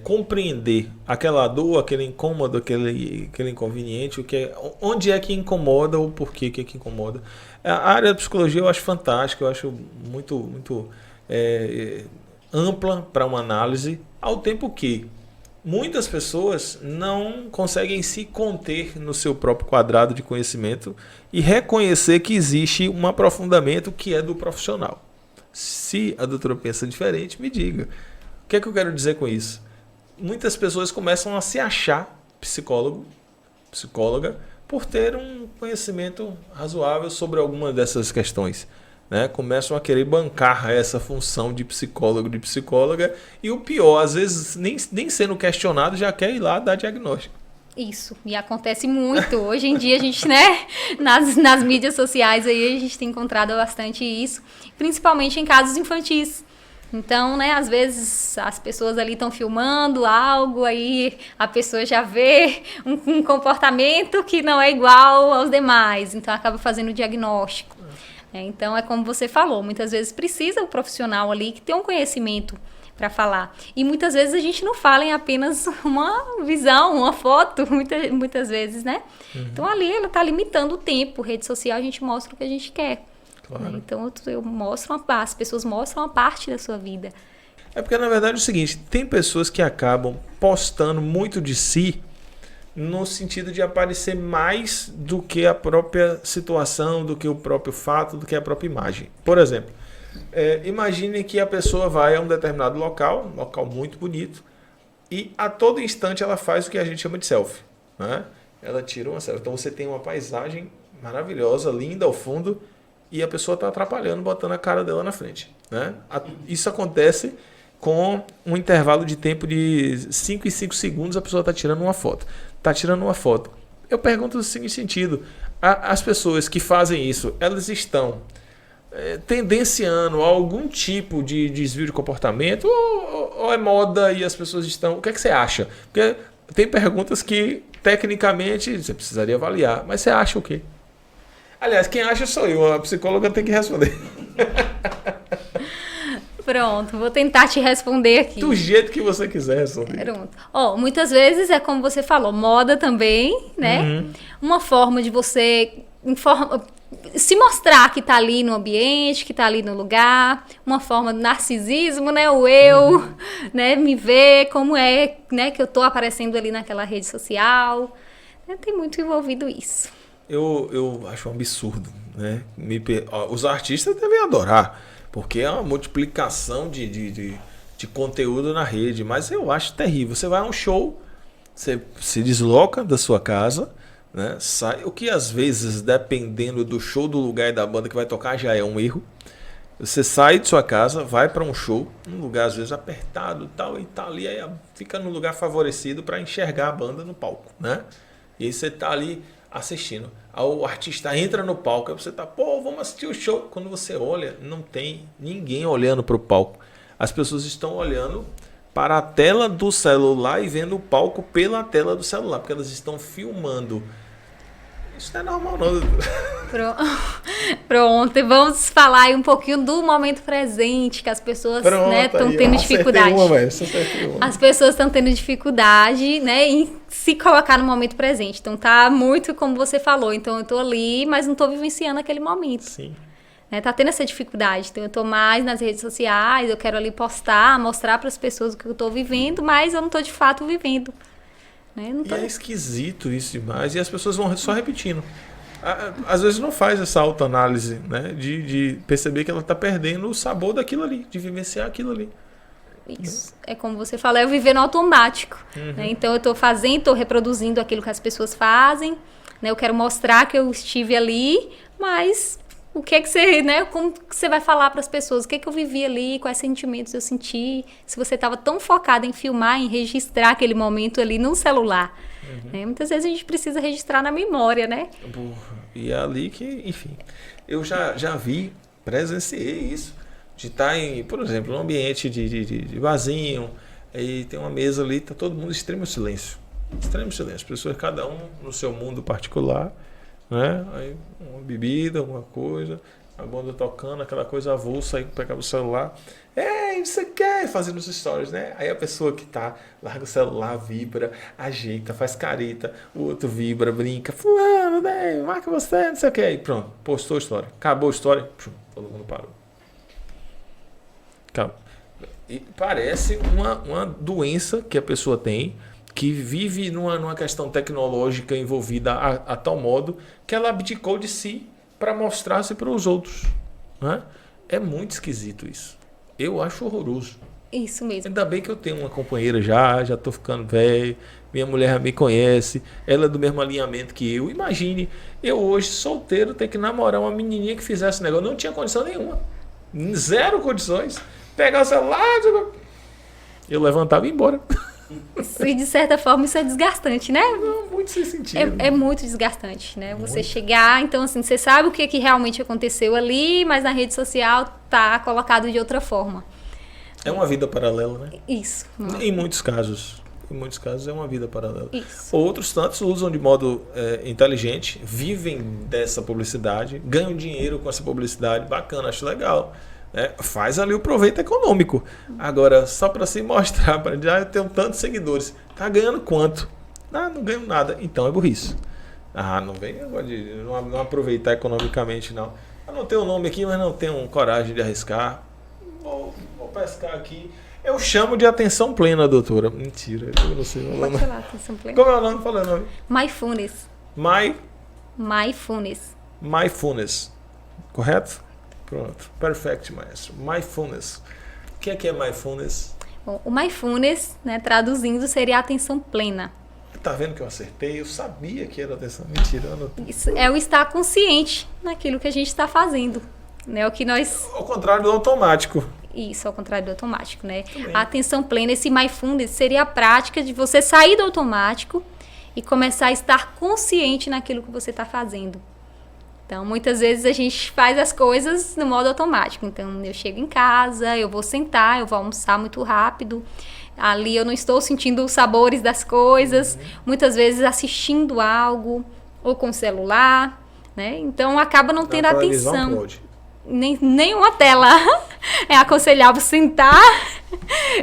compreender aquela dor, aquele incômodo, aquele inconveniente, onde é que incomoda ou por que incomoda. A área da psicologia eu acho fantástica, eu acho muito ampla para uma análise, ao tempo que muitas pessoas não conseguem se conter no seu próprio quadrado de conhecimento e reconhecer que existe um aprofundamento que é do profissional. Se a doutora pensa diferente, me diga. O que é que eu quero dizer com isso? Muitas pessoas começam a se achar psicólogo, psicóloga, por ter um conhecimento razoável sobre alguma dessas questões, né? Começam a querer bancar essa função de psicólogo, de psicóloga, e o pior, às vezes, nem sendo questionado, já quer ir lá dar diagnóstico. Isso, e acontece muito. Hoje em dia a gente, né, nas mídias sociais aí a gente tem encontrado bastante isso, principalmente em casos infantis. Então, né, às vezes as pessoas ali estão filmando algo, aí a pessoa já vê um comportamento que não é igual aos demais, então acaba fazendo o diagnóstico. Então, é como você falou, muitas vezes precisa o profissional ali que tem um conhecimento para falar. E muitas vezes a gente não fala em apenas uma visão, uma foto, muitas vezes, né? Então, ali ela está limitando o tempo. Rede social a gente mostra o que a gente quer. Claro. Então eu mostro as pessoas mostram uma parte da sua vida. É porque na verdade é o seguinte, tem pessoas que acabam postando muito de si no sentido de aparecer mais do que a própria situação, do que o próprio fato, do que a própria imagem. Por exemplo, Imagine que a pessoa vai a um determinado local, um local muito bonito, e a todo instante ela faz o que a gente chama de selfie, né? Ela tira uma selfie. Então você tem uma paisagem maravilhosa, linda ao fundo, e a pessoa está atrapalhando, botando a cara dela na frente, né? Isso acontece com um intervalo de tempo de 5 em 5 segundos, a pessoa está tirando uma foto. Está tirando uma foto. Eu pergunto no seguinte sentido, as pessoas que fazem isso, elas estão tendenciando a algum tipo de desvio de comportamento ou é moda e as pessoas estão... O que é que você acha? Porque tem perguntas que, tecnicamente, você precisaria avaliar, mas você acha o quê? Aliás, quem acha sou eu, a psicóloga tem que responder. Pronto, vou tentar te responder aqui. Do jeito que você quiser responder. Pronto. Muitas vezes é como você falou, moda também, né? Uhum. Uma forma de você se mostrar que tá ali no ambiente, que tá ali no lugar, uma forma de narcisismo, né? O eu, né? Me ver como é, né? Que eu tô aparecendo ali naquela rede social. Tem muito envolvido isso. Eu acho um absurdo, né? Os artistas devem adorar, porque é uma multiplicação de conteúdo na rede, mas eu acho terrível. Você vai a um show, você se desloca da sua casa, né? Sai, o que às vezes, dependendo do show, do lugar e da banda que vai tocar, já é um erro. Você sai de sua casa, vai para um show, um lugar às vezes apertado tal, e tá ali, aí fica no lugar favorecido para enxergar a banda no palco, né? E aí você tá ali assistindo. O artista entra no palco, aí você tá, vamos assistir o show. Quando você olha, não tem ninguém olhando para o palco. As pessoas estão olhando para a tela do celular e vendo o palco pela tela do celular, porque elas estão filmando. Isso não é normal, não. Pronto, vamos falar aí um pouquinho do momento presente, que as pessoas estão tendo dificuldade. As pessoas estão tendo dificuldade, né, em se colocar no momento presente. Então tá muito como você falou. Então eu tô ali, mas não tô vivenciando aquele momento. Sim. Né, tá tendo essa dificuldade. Então eu tô mais nas redes sociais, eu quero ali postar, mostrar para as pessoas o que eu tô vivendo, mas eu não tô de fato vivendo. E é esquisito isso demais, e as pessoas vão só repetindo. Às vezes não faz essa autoanálise, né? De perceber que ela está perdendo o sabor daquilo ali, de vivenciar aquilo ali. Isso. É como você falou, é eu viver no automático. Uhum. Né? Então eu estou reproduzindo aquilo que as pessoas fazem, né? Eu quero mostrar que eu estive ali, mas o que é que você, né? Como que você vai falar para as pessoas? O que é que eu vivi ali? Quais sentimentos eu senti? Se você estava tão focado em filmar, em registrar aquele momento ali no celular. Uhum. Né? Muitas vezes a gente precisa registrar na memória, né? E é ali que, enfim, eu já vi, presenciei isso, de estar em, por exemplo, num ambiente de barzinho, aí tem uma mesa ali, tá todo mundo em extremo silêncio. Extremo silêncio. Pessoas, cada um no seu mundo particular, né? Aí uma bebida, alguma coisa, a banda tocando, aquela coisa avulsa, aí pegava o celular, não sei o que, fazendo os stories, né? Aí a pessoa que tá, larga o celular, vibra, ajeita, faz careta, o outro vibra, brinca, fulano, né? Marca você, não sei o que, aí pronto, postou a história, acabou a história, todo mundo parou. Acabou. E parece uma doença que a pessoa tem, que vive numa questão tecnológica envolvida a tal modo que ela abdicou de si para mostrar-se para os outros. Né? É muito esquisito isso. Eu acho horroroso. Isso mesmo. Ainda bem que eu tenho uma companheira já estou ficando velho, minha mulher já me conhece, ela é do mesmo alinhamento que eu. Imagine, eu hoje solteiro ter que namorar uma menininha que fizesse negócio. Não tinha condição nenhuma. Zero condições. Pegar o celular, eu levantava e ia embora. E de certa forma isso é desgastante, né? Não, muito sem sentido. É muito desgastante, né? Muito. Você chegar, então assim, você sabe o que realmente aconteceu ali, mas na rede social tá colocado de outra forma. É uma vida paralela, né? Isso. Em muitos casos. Em muitos casos é uma vida paralela. Isso. Outros tantos usam de modo inteligente, vivem dessa publicidade, ganham dinheiro com essa publicidade, bacana, acho legal. Faz ali o proveito econômico. Agora, só para se mostrar, para eu tenho tantos seguidores, tá ganhando quanto? Não ganho nada. Então é burrice. Não vem agora de não aproveitar economicamente, não. Eu não tenho o nome aqui, mas não tenho coragem de arriscar. Vou pescar aqui. Eu chamo de atenção plena, doutora. Mentira, eu não sei. Pode falar, atenção plena. Como é o nome? Fala o nome. Mindfulness. Mindfulness. Correto? Pronto. Perfect, maestro. Mindfulness. O que é mindfulness? Bom, o mindfulness, né, traduzindo, seria a atenção plena. Tá vendo que eu acertei? Eu sabia que era atenção. Mentira. Isso é o estar consciente naquilo que a gente está fazendo. Né? O que nós... Ao contrário do automático. Isso, ao contrário do automático, né? Também. A atenção plena, esse mindfulness, seria a prática de você sair do automático e começar a estar consciente naquilo que você está fazendo. Então, muitas vezes a gente faz as coisas no modo automático. Então, eu chego em casa, eu vou sentar, eu vou almoçar muito rápido. Ali eu não estou sentindo os sabores das coisas. Muitas vezes assistindo algo, ou com o celular, né? Então, acaba não tendo atenção. Pode. Nenhuma tela. É aconselhável sentar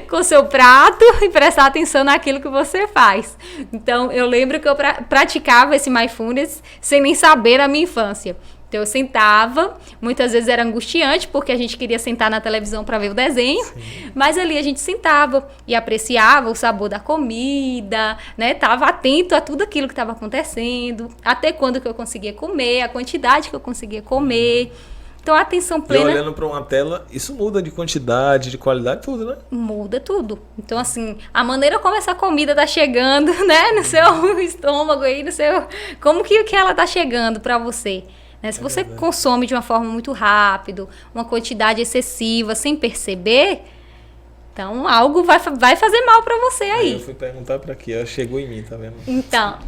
com o seu prato e prestar atenção naquilo que você faz. Então, eu lembro que eu praticava esse mindfulness sem nem saber na minha infância. Então, eu sentava, muitas vezes era angustiante, porque a gente queria sentar na televisão para ver o desenho, sim, mas ali a gente sentava e apreciava o sabor da comida, né? Tava atento a tudo aquilo que estava acontecendo, até quando que eu conseguia comer, a quantidade que eu conseguia comer. Então, a atenção plena... E olhando para uma tela, isso muda de quantidade, de qualidade, tudo, né? Muda tudo. Então, assim, a maneira como essa comida tá chegando, né? No seu estômago aí, no seu... Como que ela tá chegando para você? Né? Se você consome de uma forma muito rápido, uma quantidade excessiva, sem perceber... Então, algo vai fazer mal para você aí. Eu fui perguntar para quê? Ela chegou em mim, tá vendo? Então...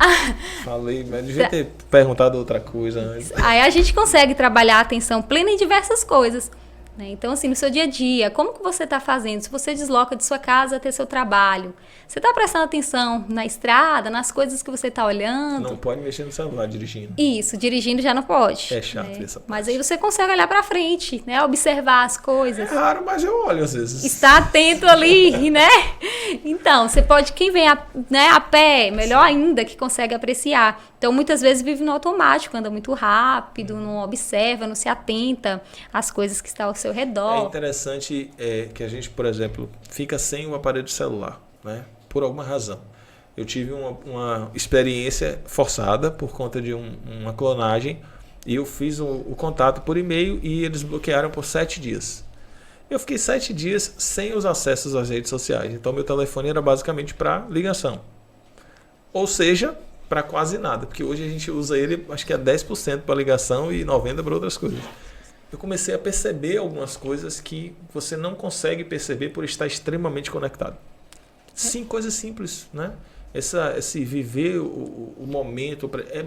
Falei, mas devia ter perguntado outra coisa antes. Aí a gente consegue trabalhar a atenção plena em diversas coisas. Né? Então, assim, no seu dia a dia, como que você está fazendo? Se você desloca de sua casa até seu trabalho, você está prestando atenção na estrada, nas coisas que você está olhando? Não pode mexer no celular dirigindo. Isso, dirigindo já não pode. É chato essa parte. Mas aí você consegue olhar para frente, né? Observar as coisas. É raro, mas eu olho às vezes. Está atento ali, né? Então, você pode, quem vem a pé, melhor ainda, que consegue apreciar. Então, muitas vezes vive no automático, anda muito rápido, não observa, não se atenta às coisas que estão ao seu redor. É interessante que a gente, por exemplo, fica sem o aparelho celular, né? Por alguma razão. Eu tive uma experiência forçada por conta de uma clonagem e eu fiz o contato por e-mail e eles bloquearam por 7 dias. Eu fiquei 7 dias sem os acessos às redes sociais. Então, meu telefone era basicamente para ligação. Ou seja, para quase nada, porque hoje a gente usa ele, acho que é 10% para ligação e 90% para outras coisas. Eu comecei a perceber algumas coisas que você não consegue perceber por estar extremamente conectado. Sim, coisas simples, né? Esse viver o momento é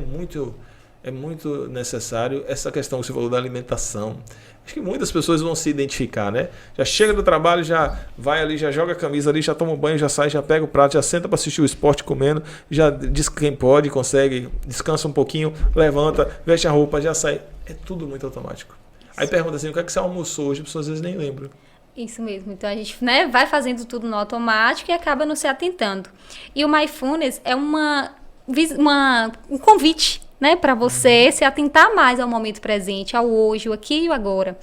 muito necessário. Essa questão que você falou da alimentação. Acho que muitas pessoas vão se identificar, né? Já chega do trabalho, já vai ali, já joga a camisa ali, já toma um banho, já sai, já pega o prato, já senta para assistir o esporte comendo, já diz quem pode, consegue, descansa um pouquinho, levanta, veste a roupa, já sai. É tudo muito automático. Aí pergunta assim, o que é que você almoçou hoje? As pessoas às vezes nem lembram. Isso mesmo. Então, a gente, né, vai fazendo tudo no automático e acaba não se atentando. E o mindfulness é um convite, né, para você se atentar mais ao momento presente, ao hoje, o aqui e o agora.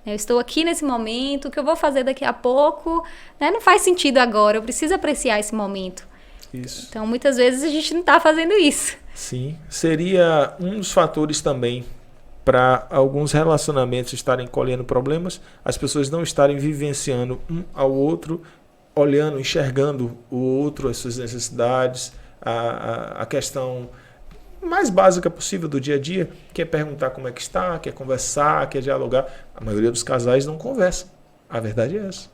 Eu estou aqui nesse momento, o que eu vou fazer daqui a pouco, né, não faz sentido agora, eu preciso apreciar esse momento. Isso. Então, muitas vezes a gente não está fazendo isso. Sim. Seria um dos fatores também para alguns relacionamentos estarem colhendo problemas, as pessoas não estarem vivenciando um ao outro, olhando, enxergando o outro, as suas necessidades, a questão mais básica possível do dia a dia, que é perguntar como é que está, quer conversar, quer dialogar. A maioria dos casais não conversa. A verdade é essa.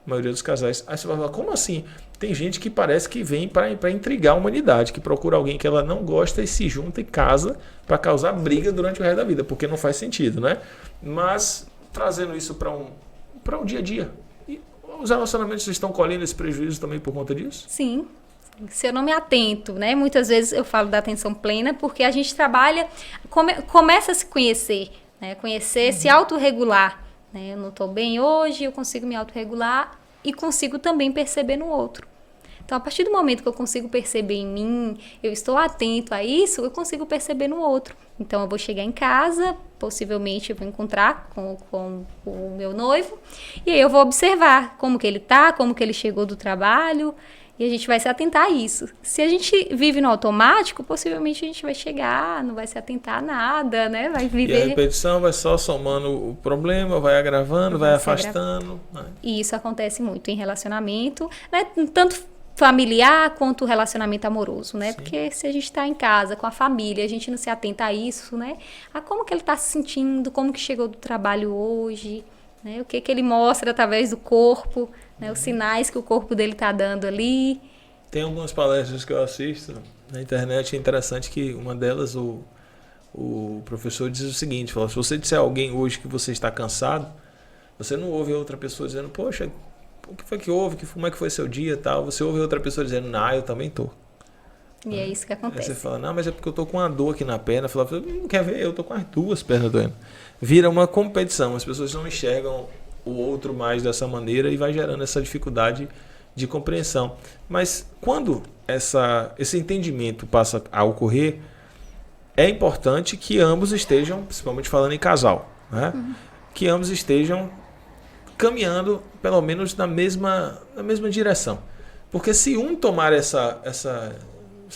A maioria dos casais. Aí você vai falar, como assim? Tem gente que parece que vem para intrigar a humanidade, que procura alguém que ela não gosta e se junta e casa para causar briga durante o resto da vida, porque não faz sentido, né? Mas trazendo isso para um dia a dia. E os relacionamentos estão colhendo esse prejuízo também por conta disso? Sim. Se eu não me atento, né? Muitas vezes eu falo da atenção plena porque a gente trabalha, começa a se conhecer, né? Conhecer, se autorregular. Né? Eu não estou bem hoje, eu consigo me autorregular e consigo também perceber no outro. Então, a partir do momento que eu consigo perceber em mim, eu estou atento a isso, eu consigo perceber no outro. Então, eu vou chegar em casa, possivelmente eu vou encontrar com o meu noivo, e aí eu vou observar como que ele tá, como que ele chegou do trabalho, e a gente vai se atentar a isso. Se a gente vive no automático, possivelmente a gente vai chegar, não vai se atentar a nada, né? Vai viver... E a repetição vai só somando o problema, vai agravando, vai afastando. E isso acontece muito em relacionamento, né? Tanto familiar quanto relacionamento amoroso, né? Sim. Porque se a gente está em casa com a família, a gente não se atenta a isso, né? A como que ele está se sentindo, como que chegou do trabalho hoje, né? O que que ele mostra através do corpo, né? Os sinais que o corpo dele está dando ali. Tem algumas palestras que eu assisto na internet, é interessante que uma delas o professor diz o seguinte, fala, se você disser a alguém hoje que você está cansado, você não ouve outra pessoa dizendo, poxa, o que foi que houve, como é que foi seu dia e tal, você ouve outra pessoa dizendo, eu também tô. E é isso que acontece. Aí você fala, mas é porque eu tô com uma dor aqui na perna, fala, não quer ver, eu tô com as duas pernas doendo. Vira uma competição, as pessoas não enxergam o outro mais dessa maneira e vai gerando essa dificuldade de compreensão. Mas quando esse entendimento passa a ocorrer, é importante que ambos estejam, principalmente falando em casal, né? Que ambos estejam caminhando pelo menos na mesma direção. Porque se um tomar essa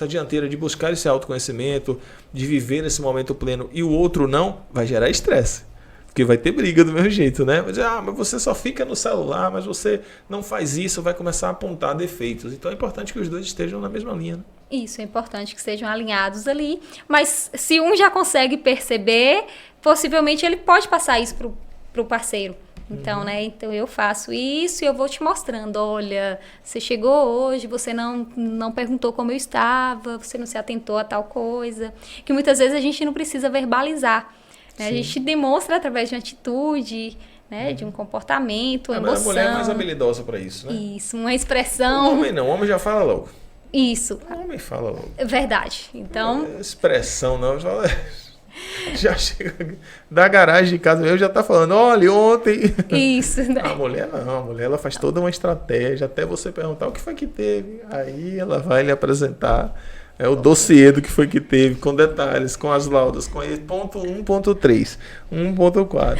dianteira de buscar esse autoconhecimento, de viver nesse momento pleno e o outro não, vai gerar estresse. Porque vai ter briga do mesmo jeito, né? Vai dizer, mas você só fica no celular, mas você não faz isso, vai começar a apontar defeitos. Então é importante que os dois estejam na mesma linha, né? Isso, é importante que estejam alinhados ali. Mas se um já consegue perceber, possivelmente ele pode passar isso pro parceiro. Então, né? Então eu faço isso e eu vou te mostrando. Olha, você chegou hoje, você não perguntou como eu estava, você não se atentou a tal coisa. Que muitas vezes a gente não precisa verbalizar. Né? A gente demonstra através de uma atitude, né? De um comportamento, uma emoção. A mulher é mais habilidosa para isso, né? Isso, uma expressão. O homem não, o homem já fala logo. Isso. O homem fala logo. Verdade. Então... Expressão não, já chega da garagem de casa, eu já tá falando, olha, ontem... Isso, né? A mulher não, a mulher ela faz toda uma estratégia, até você perguntar o que foi que teve, aí ela vai lhe apresentar o dossiê do que foi que teve, com detalhes, com as laudas, com ponto 1.3, 1.4.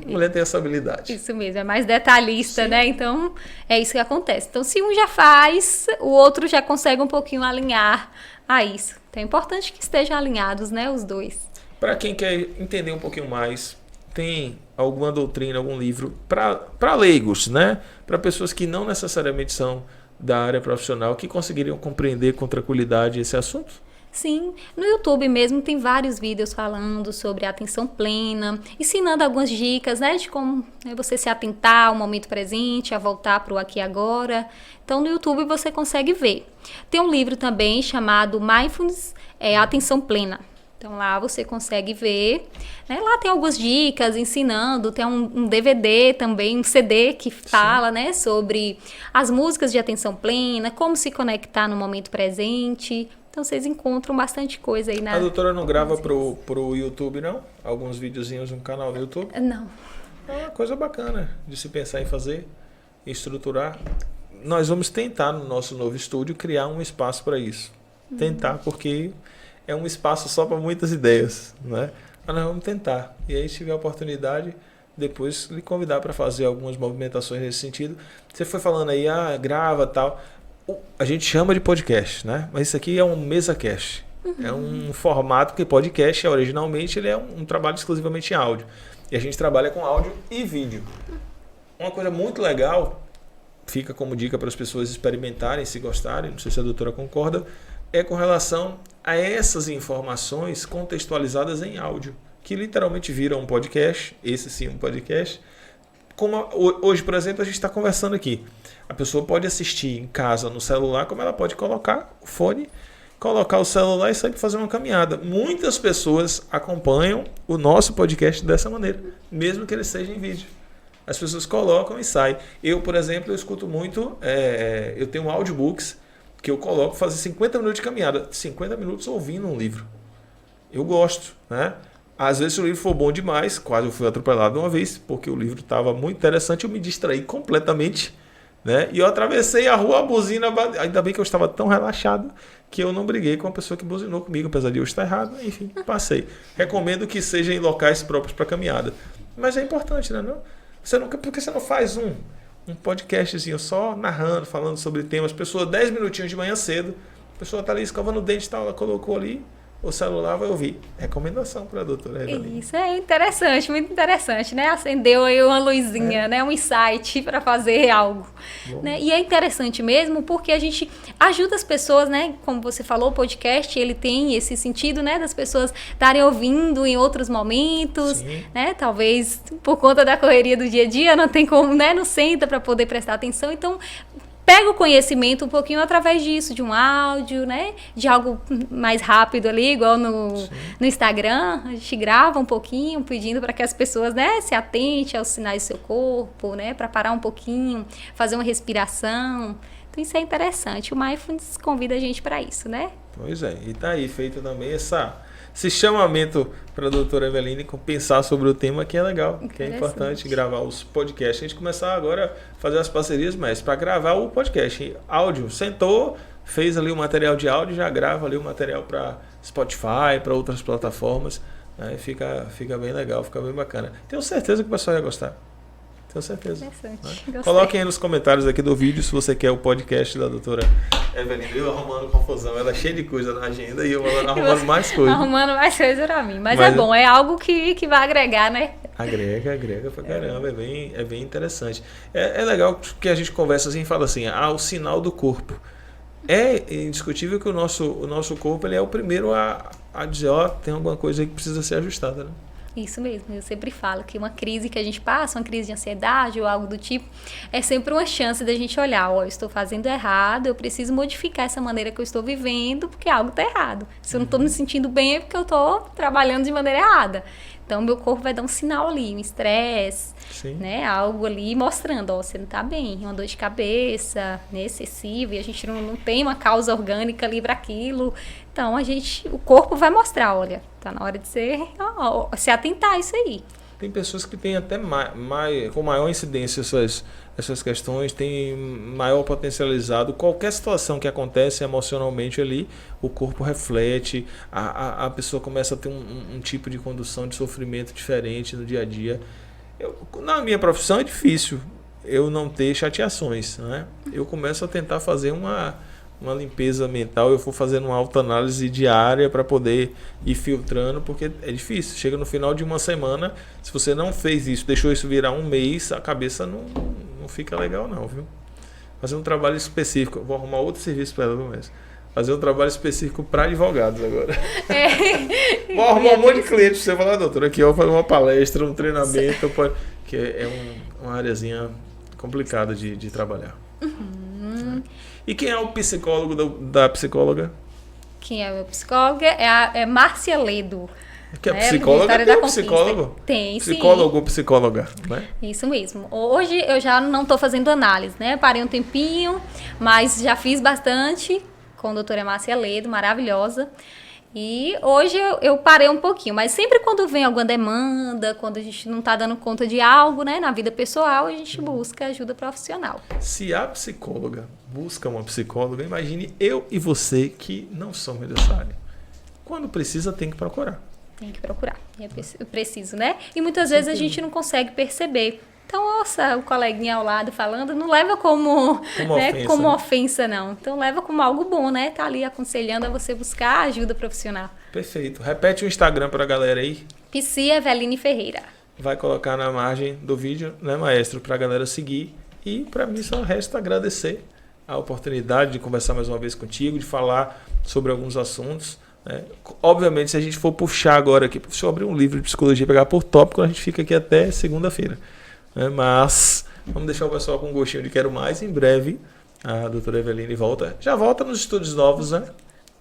A mulher tem essa habilidade. Isso mesmo, é mais detalhista, né? Então, é isso que acontece. Então, se um já faz, o outro já consegue um pouquinho alinhar a isso. Então, é importante que estejam alinhados, né, os dois. Para quem quer entender um pouquinho mais, tem alguma doutrina, algum livro para leigos, né? Para pessoas que não necessariamente são da área profissional, que conseguiriam compreender com tranquilidade esse assunto? Sim, no YouTube mesmo tem vários vídeos falando sobre a atenção plena, ensinando algumas dicas, né, de como você se atentar ao momento presente, a voltar para o aqui e agora. Então no YouTube você consegue ver. Tem um livro também chamado Mindfulness, Atenção Plena. Então lá você consegue ver, né? Lá tem algumas dicas ensinando, tem um DVD também, um CD que fala, né, sobre as músicas de atenção plena, como se conectar no momento presente. Então vocês encontram bastante coisa aí na... A doutora não grava pro YouTube, não? Alguns videozinhos no canal no YouTube? Não. É uma coisa bacana de se pensar em fazer, estruturar. Nós vamos tentar no nosso novo estúdio criar um espaço para isso. Tentar, porque é um espaço só para muitas ideias, né? Mas nós vamos tentar. E aí, se tiver a oportunidade, depois lhe convidar para fazer algumas movimentações nesse sentido. Você foi falando aí, grava tal. A gente chama de podcast, né? Mas isso aqui é um mesa-cast. É um formato que podcast, originalmente, ele é um trabalho exclusivamente em áudio. E a gente trabalha com áudio e vídeo. Uma coisa muito legal, fica como dica para as pessoas experimentarem, se gostarem, não sei se a doutora concorda, é com relação a essas informações contextualizadas em áudio, que literalmente viram um podcast, esse sim um podcast. Como hoje, por exemplo, a gente está conversando aqui. A pessoa pode assistir em casa no celular, como ela pode colocar o fone, colocar o celular e sair para fazer uma caminhada. Muitas pessoas acompanham o nosso podcast dessa maneira, mesmo que ele seja em vídeo. As pessoas colocam e saem. Eu, por exemplo, eu escuto muito, eu tenho audiobooks que eu coloco fazer 50 minutos de caminhada, 50 minutos ouvindo um livro. Eu gosto, né? Às vezes, se o livro for bom demais, quase eu fui atropelado uma vez, porque o livro estava muito interessante, eu me distraí completamente né? E eu atravessei a rua, a buzina... Ainda bem que eu estava tão relaxado que eu não briguei com a pessoa que buzinou comigo, apesar de eu estar errado. Enfim, passei. Recomendo que seja em locais próprios para caminhada. Mas é importante, né? Não? Por que você não faz um podcastzinho só narrando, falando sobre temas? Pessoa, 10 minutinhos de manhã cedo, a pessoa está ali escovando o dente e tal, ela colocou ali, o celular vai ouvir. Recomendação para a doutora Eveline. Isso é interessante, muito interessante, né? Acendeu aí uma luzinha, né? Um insight para fazer algo. Né? E é interessante mesmo porque a gente ajuda as pessoas, né? Como você falou, o podcast, ele tem esse sentido, né? Das pessoas estarem ouvindo em outros momentos, Sim. né? Talvez por conta da correria do dia a dia, não tem como, né? Não senta para poder prestar atenção, então... Pega o conhecimento um pouquinho através disso, de um áudio, né? De algo mais rápido ali, igual no Instagram. A gente grava um pouquinho, pedindo para que as pessoas, né, se atentem aos sinais do seu corpo, né? Para parar um pouquinho, fazer uma respiração. Então isso é interessante. O Mindfulness convida a gente para isso, né? Pois é. E tá aí feito também esse chamamento para a doutora Eveline pensar sobre o tema, que é legal, que é importante gravar os podcasts. A gente começar agora a fazer as parcerias, mas para gravar o podcast, áudio, sentou, fez ali o material de áudio, já grava ali o material para Spotify, para outras plataformas, né? Fica bem legal, fica bem bacana. Tenho certeza que o pessoal ia gostar. Tenho certeza. Né? Coloquem aí nos comentários aqui do vídeo se você quer o podcast da doutora Eveline. Eu arrumando confusão, ela é cheia de coisa na agenda e eu arrumando mais coisa. Arrumando mais coisa pra mim. Mas é bom, é algo que vai agregar, né? Agrega pra caramba, é bem interessante. É legal que a gente conversa assim e fala assim, o sinal do corpo. É indiscutível que o nosso corpo ele é o primeiro a dizer, tem alguma coisa aí que precisa ser ajustada, né? Isso mesmo, eu sempre falo que uma crise que a gente passa, uma crise de ansiedade ou algo do tipo, é sempre uma chance da gente olhar, eu estou fazendo errado, eu preciso modificar essa maneira que eu estou vivendo, porque algo está errado. Se eu não estou me sentindo bem é porque eu estou trabalhando de maneira errada. Então, meu corpo vai dar um sinal ali, um estresse, né? Algo ali mostrando, você não está bem, uma dor de cabeça, né? Excessiva, e a gente não tem uma causa orgânica ali para aquilo. Então, o corpo vai mostrar, olha, tá na hora de se atentar a isso aí. Tem pessoas que têm até com maior incidência essas questões, tem maior potencializado. Qualquer situação que acontece emocionalmente ali, o corpo reflete, a pessoa começa a ter um tipo de condução de sofrimento diferente no dia a dia. Na minha profissão é difícil eu não ter chateações, né? Eu começo a tentar fazer uma limpeza mental, eu vou fazendo uma autoanálise diária para poder ir filtrando, porque é difícil. Chega no final de uma semana, se você não fez isso, deixou isso virar um mês, a cabeça não fica legal não, viu? Fazer um trabalho específico, vou arrumar outro serviço para ela mesmo. Fazer um trabalho específico para advogados agora. Vou arrumar um monte de clientes para você falar, doutor, aqui eu vou fazer uma palestra, um treinamento, que é uma areazinha complicada de trabalhar. E quem é o psicólogo da psicóloga? Quem é o meu psicólogo é Márcia Ledo. Que é psicóloga? Tem um psicólogo? Tem, sim. Psicólogo ou psicóloga, né? Isso mesmo. Hoje eu já não estou fazendo análise, né? Parei um tempinho, mas já fiz bastante com a doutora Márcia Ledo, maravilhosa. E hoje eu parei um pouquinho, mas sempre quando vem alguma demanda, quando a gente não está dando conta de algo, né, na vida pessoal, a gente busca ajuda profissional. Se a psicóloga busca uma psicóloga, imagine eu e você que não somos dessa área. Quando precisa, tem que procurar. Tem que procurar. É preciso, né? E muitas vezes a gente não consegue perceber. Então, nossa, o coleguinha ao lado falando, não leva como ofensa, não. Então, leva como algo bom, né? Tá ali aconselhando a você buscar ajuda profissional. Perfeito. Repete o Instagram pra galera aí. Psi Eveline Ferreira. Vai colocar na margem do vídeo, né, maestro? Pra galera seguir. E pra mim só resta agradecer a oportunidade de conversar mais uma vez contigo, de falar sobre alguns assuntos. Né? Obviamente, se a gente for puxar agora aqui, se eu abrir um livro de psicologia e pegar por tópico, a gente fica aqui até segunda-feira. Mas vamos deixar o pessoal com um gostinho de quero mais. Em breve a doutora Eveline já volta nos estúdios novos, né?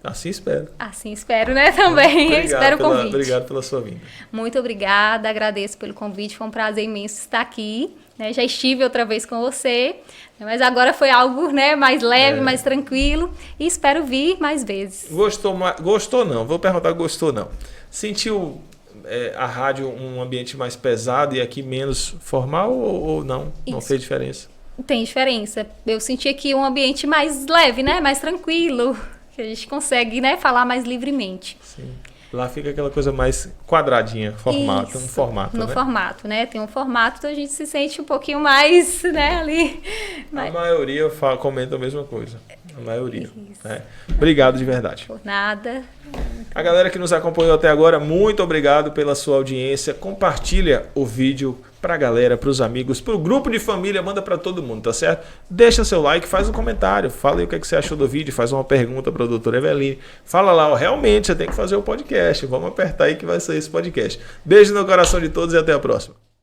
Assim espero. Assim espero, né? Também. Espero o convite. Obrigado pela sua vinda. Muito obrigada, agradeço pelo convite. Foi um prazer imenso estar aqui. Né? Já estive outra vez com você, mas agora foi algo, né, mais leve, mais tranquilo. E espero vir mais vezes. Gostou não? Vou perguntar, gostou não? Sentiu a rádio um ambiente mais pesado e aqui menos formal ou não? Isso. Não fez diferença? Tem diferença. Eu senti aqui um ambiente mais leve, né? Mais tranquilo, que a gente consegue, né, falar mais livremente. Sim. Lá fica aquela coisa mais quadradinha, formato, um formato, no né? formato, né? Tem um formato, então a gente se sente um pouquinho mais, né, ali. A maioria comenta a mesma coisa. A maioria. Né? Obrigado de verdade. Por nada. A galera que nos acompanhou até agora, muito obrigado pela sua audiência. Compartilha o vídeo pra galera, pros amigos, pro grupo de família, manda pra todo mundo, tá certo? Deixa seu like, faz um comentário, fala aí o que você achou do vídeo, faz uma pergunta pra doutora Eveline. Fala lá, ó, realmente você tem que fazer o podcast, vamos apertar aí que vai sair esse podcast. Beijo no coração de todos e até a próxima.